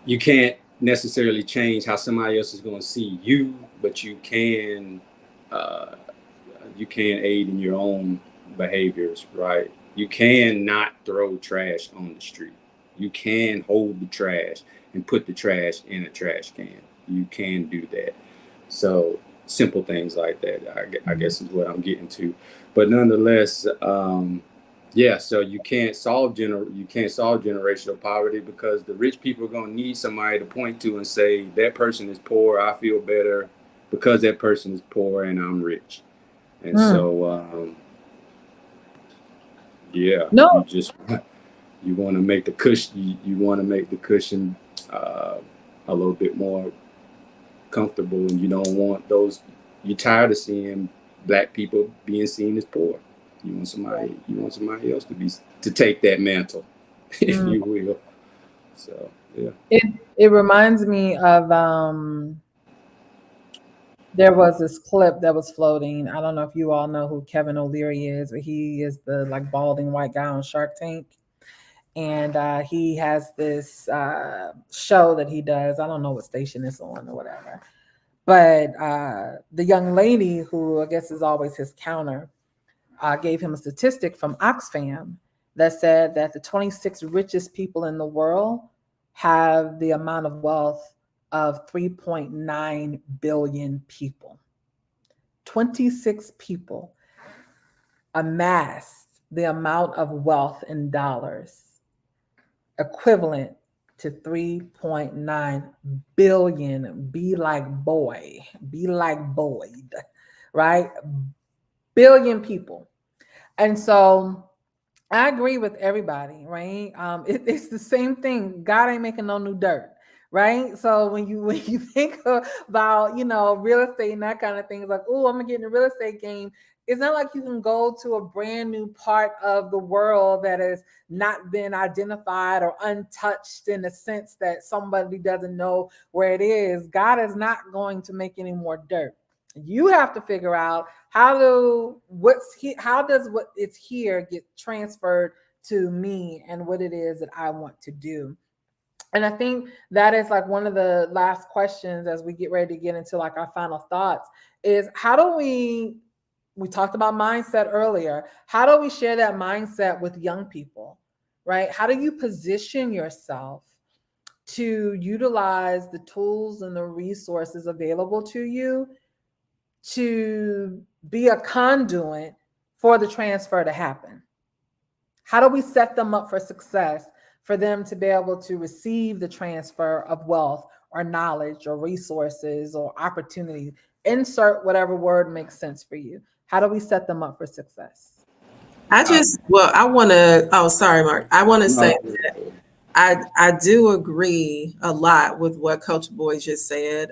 You can't necessarily change how somebody else is going to see you, but you can aid in your own behaviors, right? You can not throw trash on the street. You can hold the trash and put the trash in a trash can. You can do that. So simple things like that, I guess, is what I'm getting to. But nonetheless, so you can't solve generational poverty, because the rich people are going to need somebody to point to and say, that person is poor, I feel better because that person is poor and I'm rich. And so Yeah, No. you just you want to make the cushion. You want to make the cushion a little bit more comfortable, and you don't want those. You're tired of seeing Black people being seen as poor. You want somebody. You want somebody else to take that mantle, if you will. So yeah. It reminds me of there was this clip that was floating. I don't know if you all know who Kevin O'Leary is, but he is the like balding white guy on Shark Tank. And he has this show that he does. I don't know what station it's on or whatever. But the young lady who I guess is always his counter gave him a statistic from Oxfam that said that the 26 richest people in the world have the amount of wealth of 3.9 billion people. 26 people amassed the amount of wealth in dollars equivalent to 3.9 billion. Be like boy, be like Boyd, right? Billion people. And so I agree with everybody, right? It's the same thing. God ain't making no new dirt, right? So when you think about real estate and that kind of thing, it's like, oh, I'm gonna get in the real estate game. It's not like you can go to a brand new part of the world that has not been identified or untouched in the sense that somebody doesn't know where it is. God is not going to make any more dirt. You have to figure out how does what it's here get transferred to me and what it is that I want to do. And I think that is like one of the last questions as we get ready to get into like our final thoughts is how do we talked about mindset earlier. How do we share that mindset with young people, right? How do you position yourself to utilize the tools and the resources available to you to be a conduit for the transfer to happen? How do we set them up for success for them to be able to receive the transfer of wealth or knowledge or resources or opportunity? Insert whatever word makes sense for you. How do we set them up for success? I want to, oh, sorry, Mark. I want to say that I do agree a lot with what Coach Boyd just said.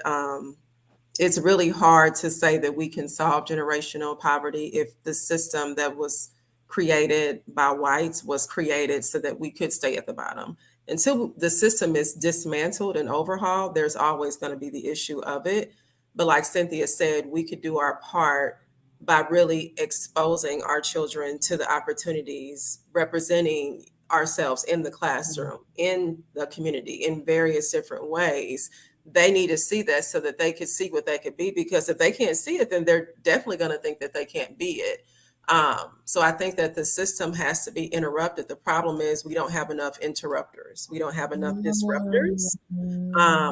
It's really hard to say that we can solve generational poverty if the system that was created by whites was created so that we could stay at the bottom. Until the system is dismantled and overhauled, there's always going to be the issue of it. But like Cynthia said, we could do our part by really exposing our children to the opportunities, representing ourselves in the classroom, in the community, in various different ways. They need to see that so that they could see what they could be, because if they can't see it, then they're definitely going to think that they can't be it. So I think that the system has to be interrupted. The problem is we don't have enough interrupters. We don't have enough disruptors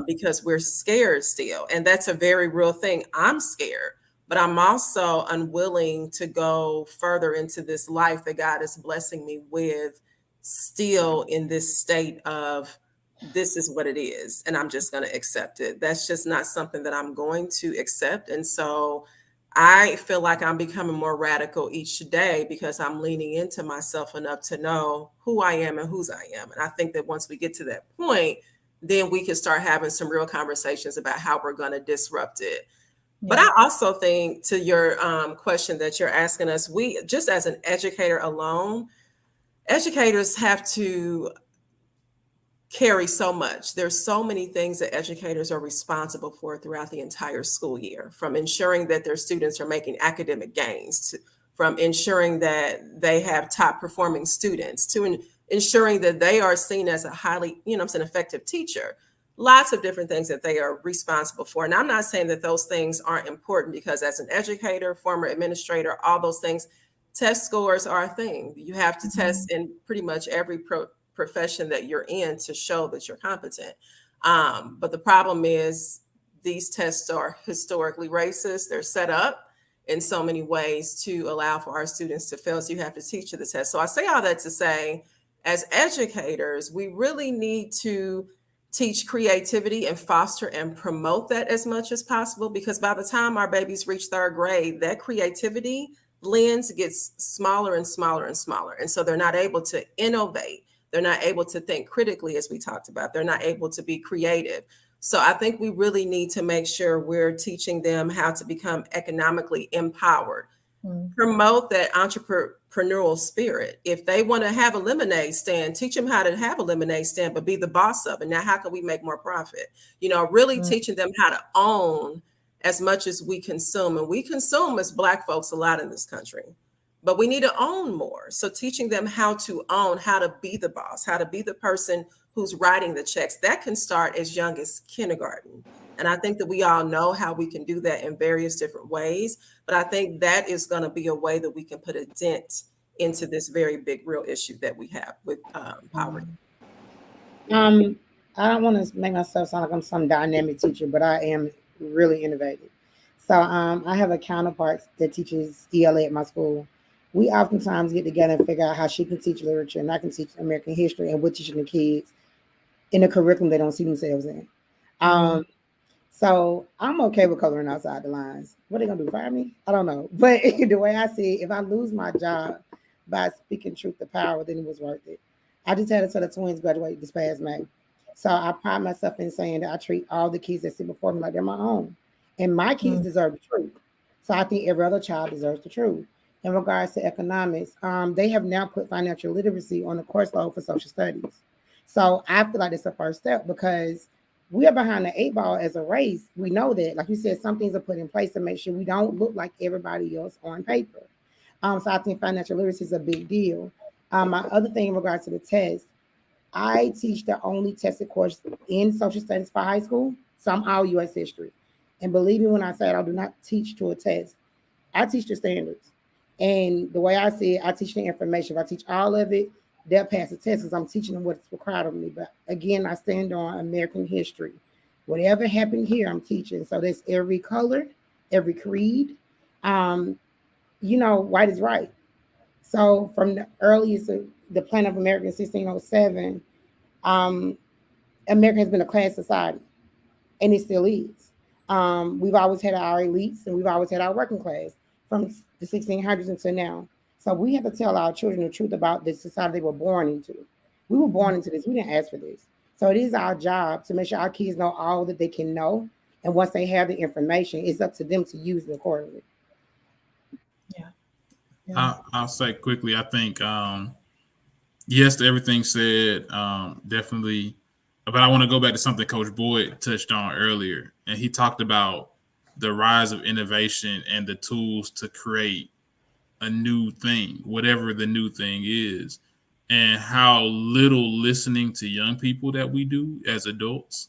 because we're scared still. And that's a very real thing. I'm scared, but I'm also unwilling to go further into this life that God is blessing me with, still in this state of this is what it is, and I'm just going to accept it. That's just not something that I'm going to accept. And so I feel like I'm becoming more radical each day because I'm leaning into myself enough to know who I am and whose I am. And I think that once we get to that point, then we can start having some real conversations about how we're going to disrupt it. Yeah. But I also think, to your question that you're asking us, we just as an educator alone, educators have to carry so much. There's so many things that educators are responsible for throughout the entire school year, from ensuring that their students are making academic gains, from ensuring that they have top performing students, to ensuring that they are seen as a highly, effective teacher. Lots of different things that they are responsible for. And I'm not saying that those things aren't important, because as an educator, former administrator, all those things, test scores are a thing. You have to test in pretty much every profession that you're in to show that you're competent. But the problem is these tests are historically racist. They're set up in so many ways to allow for our students to fail. So you have to teach to the test. So I say all that to say, as educators, we really need to teach creativity and foster and promote that as much as possible, because by the time our babies reach third grade, that creativity lens gets smaller and smaller and smaller. And so they're not able to innovate. They're not able to think critically, as we talked about. They're not able to be creative. So I think we really need to make sure we're teaching them how to become economically empowered, promote that entrepreneurial spirit. If they want to have a lemonade stand, teach them how to have a lemonade stand, but be the boss of it. Now, how can we make more profit? You know, really teaching them how to own as much as we consume. And we consume as Black folks a lot in this country, but we need to own more. So teaching them how to own, how to be the boss, how to be the person who's writing the checks, that can start as young as kindergarten. And I think that we all know how we can do that in various different ways. But I think that is going to be a way that we can put a dent into this very big, real issue that we have with poverty. I don't want to make myself sound like I'm some dynamic teacher, but I am really innovative. So I have a counterpart that teaches ELA at my school. We oftentimes get together and figure out how she can teach literature and I can teach American history, and we're teaching the kids in a curriculum they don't see themselves in. So I'm okay with coloring outside the lines. What are they gonna do, fire me? I don't know. But the way I see it, if I lose my job by speaking truth to power, then it was worth it. I just had to tell the twins graduate this past May. So I pride myself in saying that I treat all the kids that sit before me like they're my own. And my kids deserve the truth. So I think every other child deserves the truth. In regards to economics, they have now put financial literacy on the course load for social studies. So I feel like it's the first step because we are behind the 8 ball as a race. We know that, like you said, some things are put in place to make sure we don't look like everybody else on paper. So I think financial literacy is a big deal. My other thing in regards to the test, I teach the only tested course in social studies for high school. So I'm all U.S. history. And believe me when I say it, I do not teach to a test. I teach the standards. And the way I see it, I teach the information. If I teach all of it, they'll pass the test because I'm teaching them what's required of me. But again, I stand on American history. Whatever happened here, I'm teaching. So there's every color, every creed. White is right. So from the earliest, the plan of America in 1607, America has been a class society, and it still is. We've always had our elites, and we've always had our working class from the 1600s until now. So we have to tell our children the truth about the society they were born into. We were born into this. We didn't ask for this. So it is our job to make sure our kids know all that they can know. And once they have the information, it's up to them to use it accordingly. I'll say quickly, I think, yes to everything said, definitely. But I want to go back to something Coach Boyd touched on earlier. And he talked about the rise of innovation and the tools to create a new thing, whatever the new thing is, and how little listening to young people that we do as adults.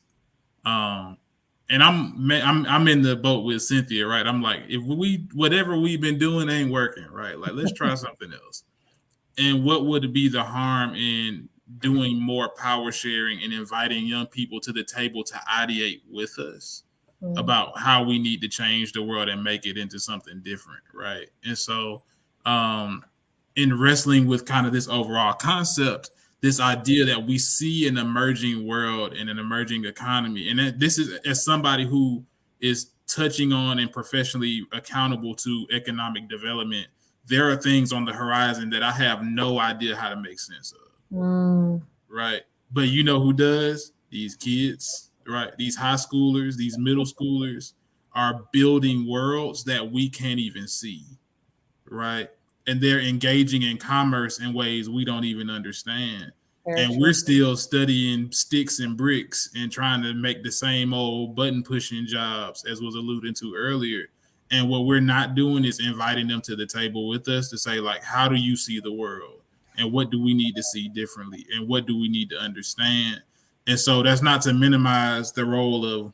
And I'm in the boat with Cynthia, right? I'm like, if whatever we've been doing ain't working, right? Like, let's try something else. And what would be the harm in doing more power sharing and inviting young people to the table to ideate with us about how we need to change the world and make it into something different, right? And so in wrestling with kind of this overall concept, this idea that we see an emerging world and an emerging economy. And this is as somebody who is touching on and professionally accountable to economic development, there are things on the horizon that I have no idea how to make sense of. Right. But you know who does? These kids, right? These high schoolers, these middle schoolers are building worlds that we can't even see. Right. And they're engaging in commerce in ways we don't even understand. And we're still studying sticks and bricks and trying to make the same old button pushing jobs as was alluded to earlier. And what we're not doing is inviting them to the table with us to say, like, how do you see the world? And what do we need to see differently? And what do we need to understand? And so that's not to minimize the role of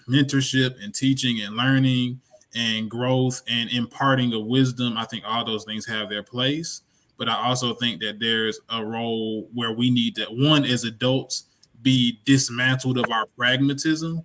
mentorship and teaching and learning and growth and imparting of wisdom. I think all those things have their place. But I also think that there's a role where we need to, one, as adults, be dismantled of our pragmatism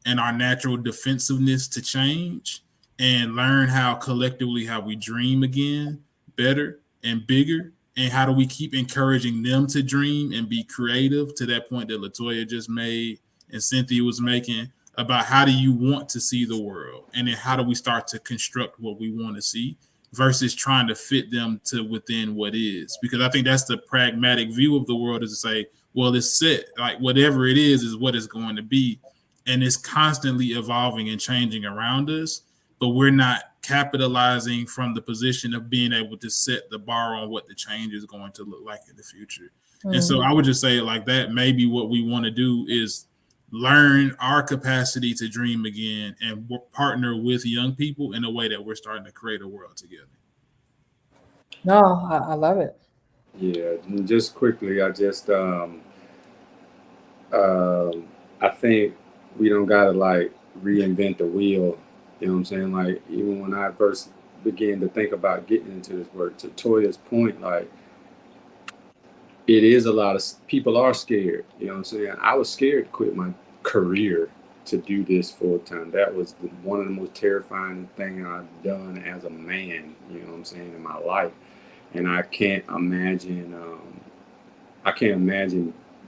and our natural defensiveness to change and learn how collectively how we dream again better and bigger. And how do we keep encouraging them to dream and be creative, to that point that Latoya just made and Cynthia was making, about how do you want to see the world? And then how do we start to construct what we want to see? versus trying to fit them to within what is. Because I think that's the pragmatic view of the world, is to say, well, it's set, like whatever it is what it's going to be. And it's constantly evolving and changing around us, but we're not capitalizing from the position of being able to set the bar on what the change is going to look like in the future. Mm-hmm. And so I would just say it like that. Maybe what we want to do is learn our capacity to dream again and partner with young people in a way that we're starting to create a world together. No, I love it. Yeah, and just quickly, I think we don't gotta like reinvent the wheel. You know what I'm saying? Like, even when I first began to think about getting into this work, to Toya's point, like, it is a lot of people are scared. You know what I'm saying? I was scared to quit my career to do this full time. That was one of the most terrifying things I've done as a man, you know what I'm saying, in my life. And I can't imagine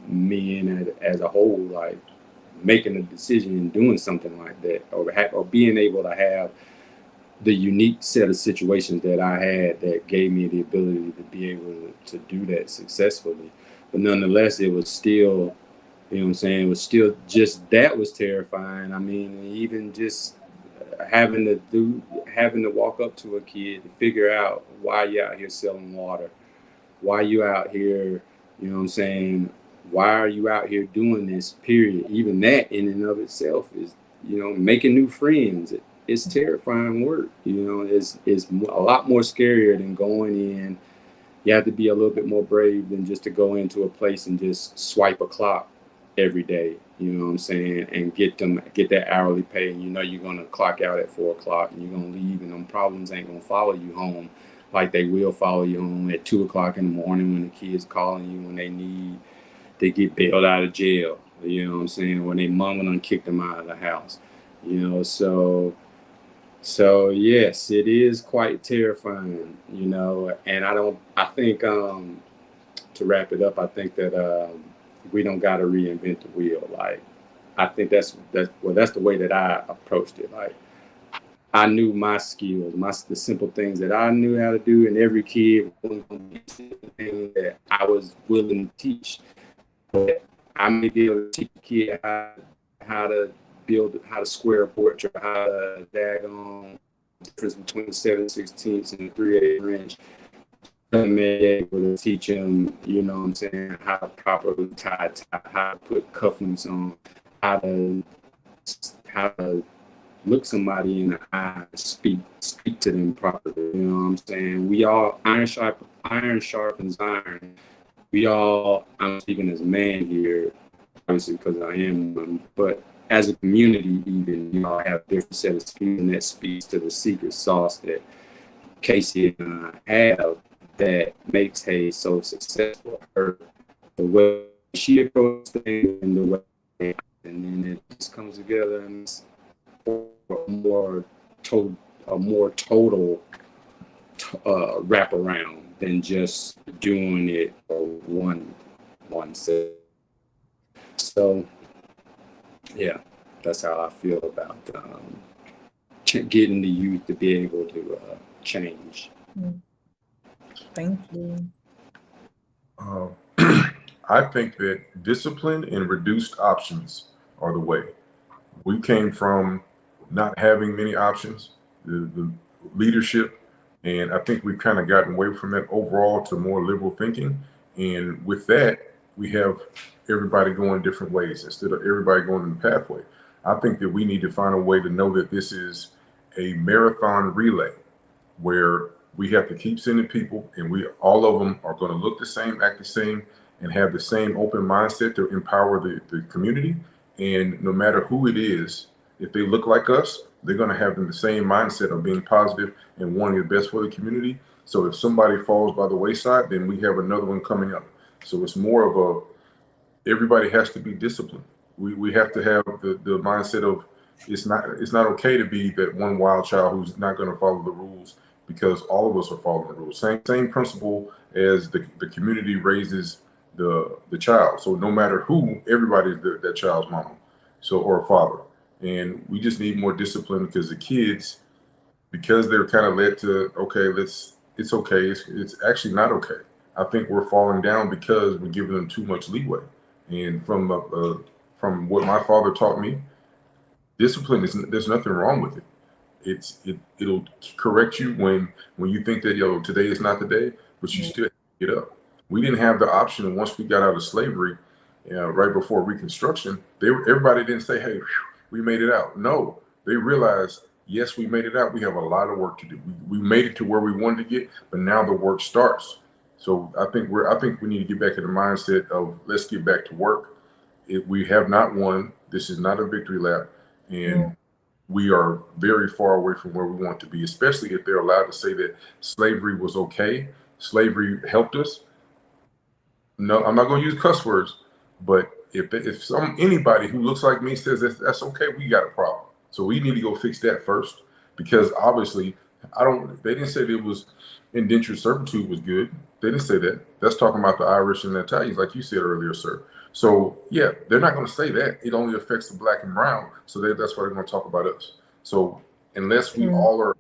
me in it as a whole, like making a decision and doing something like that, or being able to have the unique set of situations that I had that gave me the ability to be able to do that successfully. But nonetheless, it was still, you know what I'm saying, it was still just, that was terrifying. I mean, even just having to walk up to a kid and figure out why you out here selling water, why you out here, you know what I'm saying, why are you out here doing this, period. Even that in and of itself is, you know, making new friends. It's terrifying work, you know. It's a lot more scarier than going in. You have to be a little bit more brave than just to go into a place and just swipe a clock every day, you know what I'm saying, and get that hourly pay, and you know you're gonna clock out at 4 o'clock and you're gonna leave, and them problems ain't gonna follow you home like they will follow you home at 2 o'clock in the morning when the kids calling you when they need to get bailed out of jail, you know what I'm saying, when they mama done kicked them out of the house, you know. So yes, it is quite terrifying, you know. And I think to wrap it up, I think that we don't got to reinvent the wheel. Like, I think that's the way that I approached it. Like, I knew my skills, the simple things that I knew how to do, and every kid was things that I was willing to teach. But I may be able to teach a kid how to square a portrait, how to daggone the difference between 7/16 and 3/8 inch. I may be able to teach them, you know what I'm saying, how to properly tie, how to put cufflinks on, how to look somebody in the eye, speak to them properly. You know what I'm saying? We all, iron sharpens iron. I'm speaking as a man here, obviously because I am one, but as a community, even, you all have different set of skills, and that speaks to the secret sauce that Casey and I have that makes Hayes so successful. The way she approaches things and the way, and then it just comes together and it's a more total wraparound than just doing it for one set. So yeah, that's how I feel about getting the youth to be able to change. Thank you. I think that discipline and reduced options are the way. We came from not having many options, the leadership, and I think we've kind of gotten away from that overall to more liberal thinking. And with that, we have everybody going different ways instead of everybody going in the pathway. I think that we need to find a way to know that this is a marathon relay where we have to keep sending people, and all of them are going to look the same, act the same, and have the same open mindset to empower the community. And no matter who it is, if they look like us, they're going to have the same mindset of being positive and wanting the best for the community. So if somebody falls by the wayside, then we have another one coming up. So it's more of everybody has to be disciplined. We have to have the mindset of it's not okay to be that one wild child who's not going to follow the rules, because all of us are following the rules. Same principle as the community raises the child. So no matter who, everybody's that child's mama, or father. And we just need more discipline, because the kids, because they're kind of led to, okay, it's okay. It's actually not okay. I think we're falling down because we're giving them too much leeway. And from what my father taught me, discipline there's nothing wrong with it. It'll correct you when you think that today is not the day, but you still have to get up. We didn't have the option once we got out of slavery, right before Reconstruction. Everybody didn't say, "Hey, we made it out." No, they realized, yes, we made it out. We have a lot of work to do. We made it to where we wanted to get, but now the work starts. So I think we need to get back in the mindset of let's get back to work. We have not won. This is not a victory lap, and we are very far away from where we want to be, especially if they're allowed to say that slavery was okay, slavery helped us. No, I'm not going to use cuss words, but if anybody who looks like me says that's okay, we got a problem. So we need to go fix that first, because obviously they didn't say that it was indentured servitude was good. They didn't say that. That's talking about the Irish and the Italians, like you said earlier, sir. So yeah, they're not going to say that. It only affects the black and brown. So that's why they're going to talk about us. So unless we all are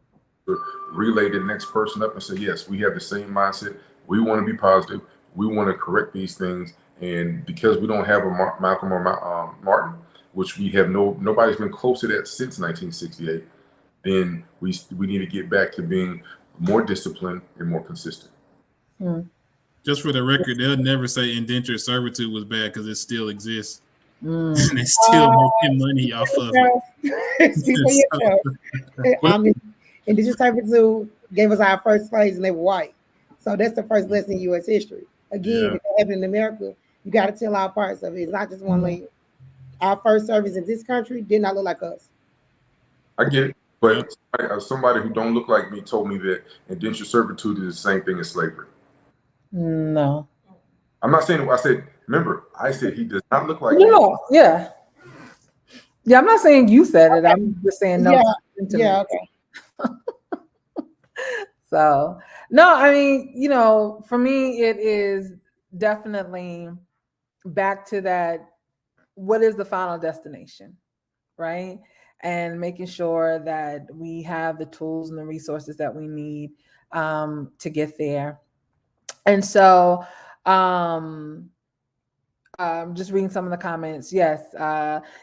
relay the next person up and say, yes, we have the same mindset. We want to be positive. We want to correct these things. And because we don't have a Malcolm or Martin, which we have nobody's been close to that since 1968, then we need to get back to being more disciplined and more consistent. Just for the record, they'll never say indentured servitude was bad because it still exists. And they still making money off of it. Speak for yourself. I mean, indentured servitude gave us our first slaves, and they were white. So that's the first lesson in U.S. history. Again, if it happened in America, you got to tell our parts of it. It's not just one lane. Our first service in this country did not look like us. I get it. But somebody who don't look like me told me that indentured servitude is the same thing as slavery. No. I'm not saying I said, remember, I said he does not look like me. Yeah. Yeah, I'm not saying you said it. I'm just saying no. Yeah, okay. So, no, I mean, for me, it is definitely back to that. What is the final destination, right? And making sure that we have the tools and the resources that we need to get there. And so, just reading some of the comments. Yes.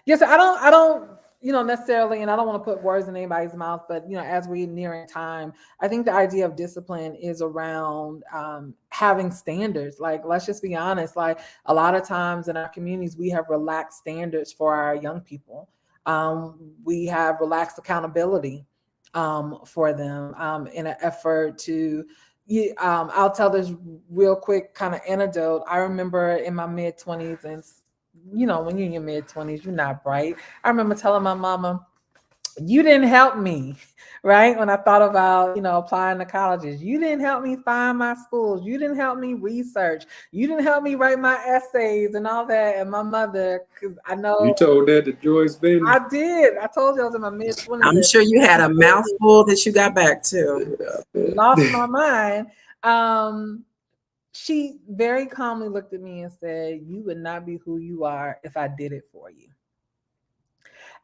Yes. I don't, necessarily, and I don't want to put words in anybody's mouth, but, as we nearing time, I think the idea of discipline is around having standards. Like, let's just be honest. Like, a lot of times in our communities, we have relaxed standards for our young people. We have relaxed accountability for them in an effort to, I'll tell this real quick kind of anecdote. I remember in my mid-20s, and when you're in your mid-20s, you're not bright. I remember telling my mama, you didn't help me, right? When I thought about, applying to colleges, you didn't help me find my schools. You didn't help me research. You didn't help me write my essays and all that. And my mother, because I know. You told that to Joyce Bailey? I did. I told you I was in my mid-20s. I'm sure you had a mouthful that you got back to. Lost my mind. She very calmly looked at me and said, you would not be who you are if I did it for you.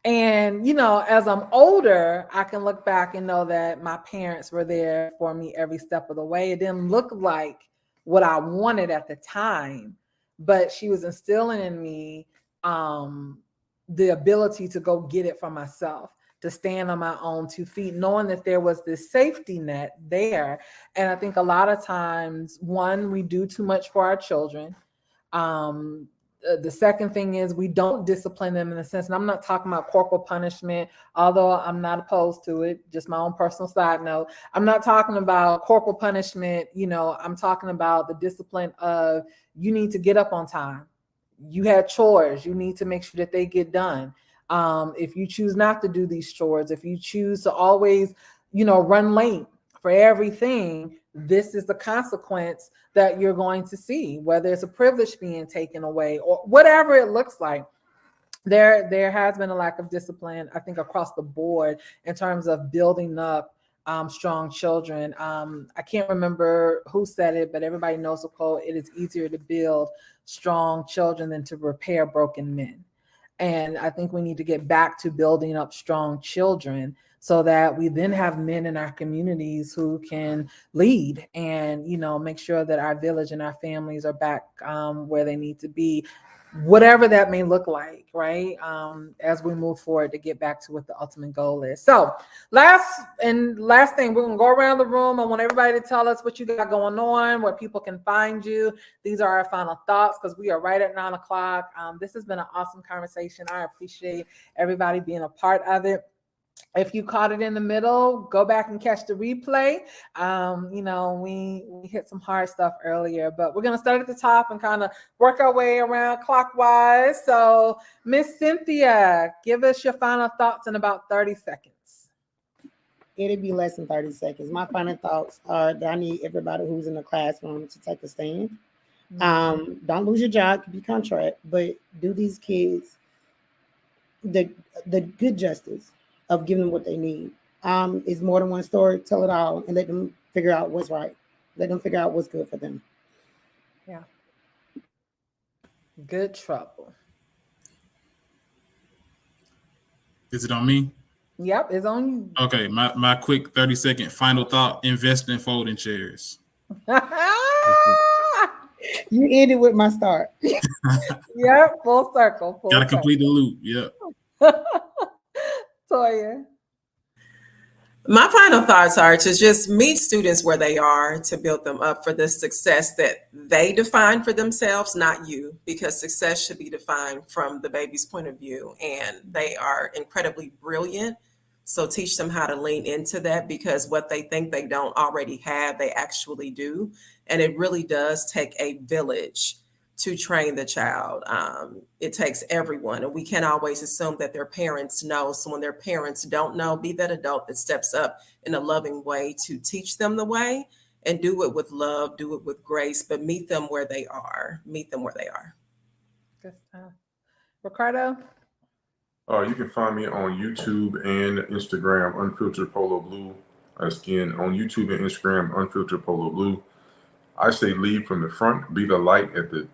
And, as I'm older, I can look back and know that my parents were there for me every step of the way. It didn't look like what I wanted at the time, but she was instilling in me the ability to go get it for myself, to stand on my own 2 feet, knowing that there was this safety net there. And I think a lot of times, one, we do too much for our children. The second thing is we don't discipline them in a sense, and I'm not talking about corporal punishment, although I'm not opposed to it, just my own personal side note. I'm not talking about corporal punishment, I'm talking about the discipline of you need to get up on time. You had chores, you need to make sure that they get done. If you choose not to do these chores, if you choose to always, run late for everything, this is the consequence that you're going to see, whether it's a privilege being taken away or whatever it looks like. There has been a lack of discipline, I think, across the board in terms of building up strong children. I can't remember who said it, but everybody knows the quote, it is easier to build strong children than to repair broken men. And I think we need to get back to building up strong children so that we then have men in our communities who can lead and, you know, make sure that our village and our families are back where they need to be, whatever that may look like, right? As we move forward to get back to what the ultimate goal is. So last thing, we're gonna go around the room. I want everybody to tell us what you got going on, where people can find you. These are our final thoughts because we are right at 9 o'clock. This has been an awesome conversation. I appreciate everybody being a part of it. If you caught it in the middle, go back and catch the replay. You know, we hit some hard stuff earlier, but we're gonna start at the top and kind of work our way around clockwise. So, Miss Cynthia, give us your final thoughts in about 30 seconds. It'll be less than 30 seconds. My final thoughts are that I need everybody who's in the classroom to take a stand. Don't lose your job, it could be contract, but do these kids the good justice of giving them what they need. It's more than one story. Tell it all and let them figure out what's right. Let them figure out what's good for them. Yeah. Good trouble. Is it on me? Yep, it's on you. Okay, my quick 30-second final thought: invest in folding chairs. You ended with my start. Yep, full circle. Gotta complete the loop. Yep. Toya. My final thoughts are to just meet students where they are, to build them up for the success that they define for themselves, not you, because success should be defined from the baby's point of view. And they are incredibly brilliant. So teach them how to lean into that, because what they think they don't already have, they actually do. And it really does take a village to train the child. It takes everyone, and we can't always assume that their parents know. So when their parents don't know, be that adult that steps up in a loving way to teach them the way, and do it with love, do it with grace, but meet them where they are. Meet them where they are. Good stuff. Ricardo? You can find me on YouTube and Instagram, Unfiltered Polo Blue. Again, on YouTube and Instagram, Unfiltered Polo Blue. I say lead from the front, be the light at the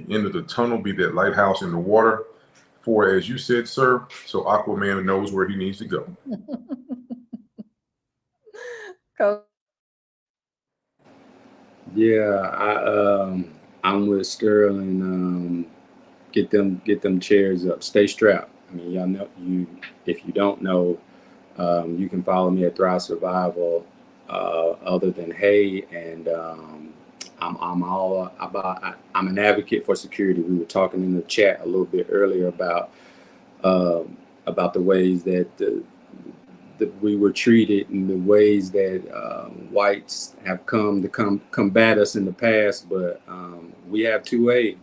end of the tunnel, be that lighthouse in the water. For, as you said, sir, so Aquaman knows where he needs to go. Coach. Yeah, I'm with Sterling. Get them chairs up. Stay strapped. I mean, y'all know, if you don't know, you can follow me at Thrive Survival. Other than Hey, and I'm all about. I'm an advocate for security. We were talking in the chat a little bit earlier about the ways that we were treated, and the ways that whites have come to combat us in the past. But we have 2A.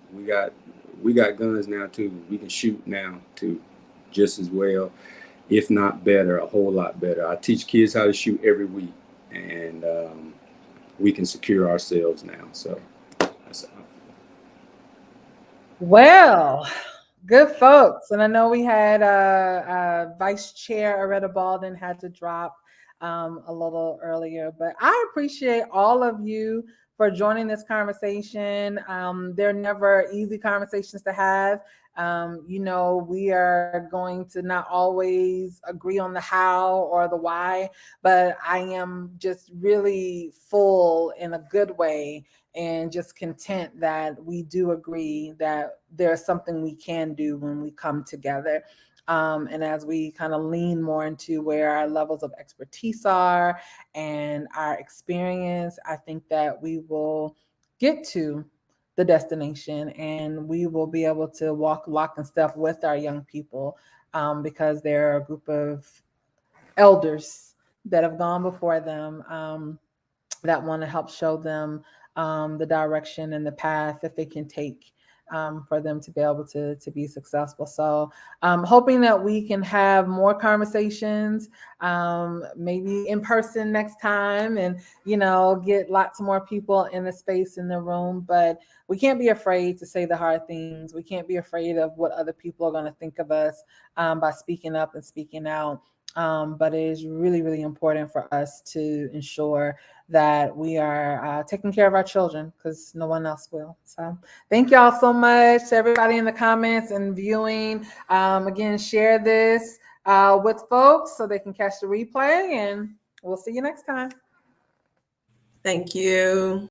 We got guns now too. We can shoot now too, just as well, if not better, a whole lot better. I teach kids how to shoot every week, and we can secure ourselves now. So that's Well, good folks. And I know we had Vice Chair Aretta Baldwin had to drop a little earlier, but I appreciate all of you for joining this conversation. They're never easy conversations to have. You know, we are going to not always agree on the how or the why, but I am just really full in a good way and just content that we do agree that there's something we can do when we come together. And as we kind of lean more into where our levels of expertise are and our experience, I think that we will get to the destination and we will be able to walk lock and step with our young people, because they're a group of elders that have gone before them, that want to help show them the direction and the path that they can take, for them to be able to be successful. So hoping that we can have more conversations, maybe in person next time, and, you know, get lots more people in the space, in the room. But we can't be afraid to say the hard things. We can't be afraid of what other people are going to think of us, by speaking up and speaking out. But it is really, really important for us to ensure that we are taking care of our children, because no one else will. So thank y'all so much to everybody in the comments and viewing. Again, share this with folks so they can catch the replay, and we'll see you next time. Thank you.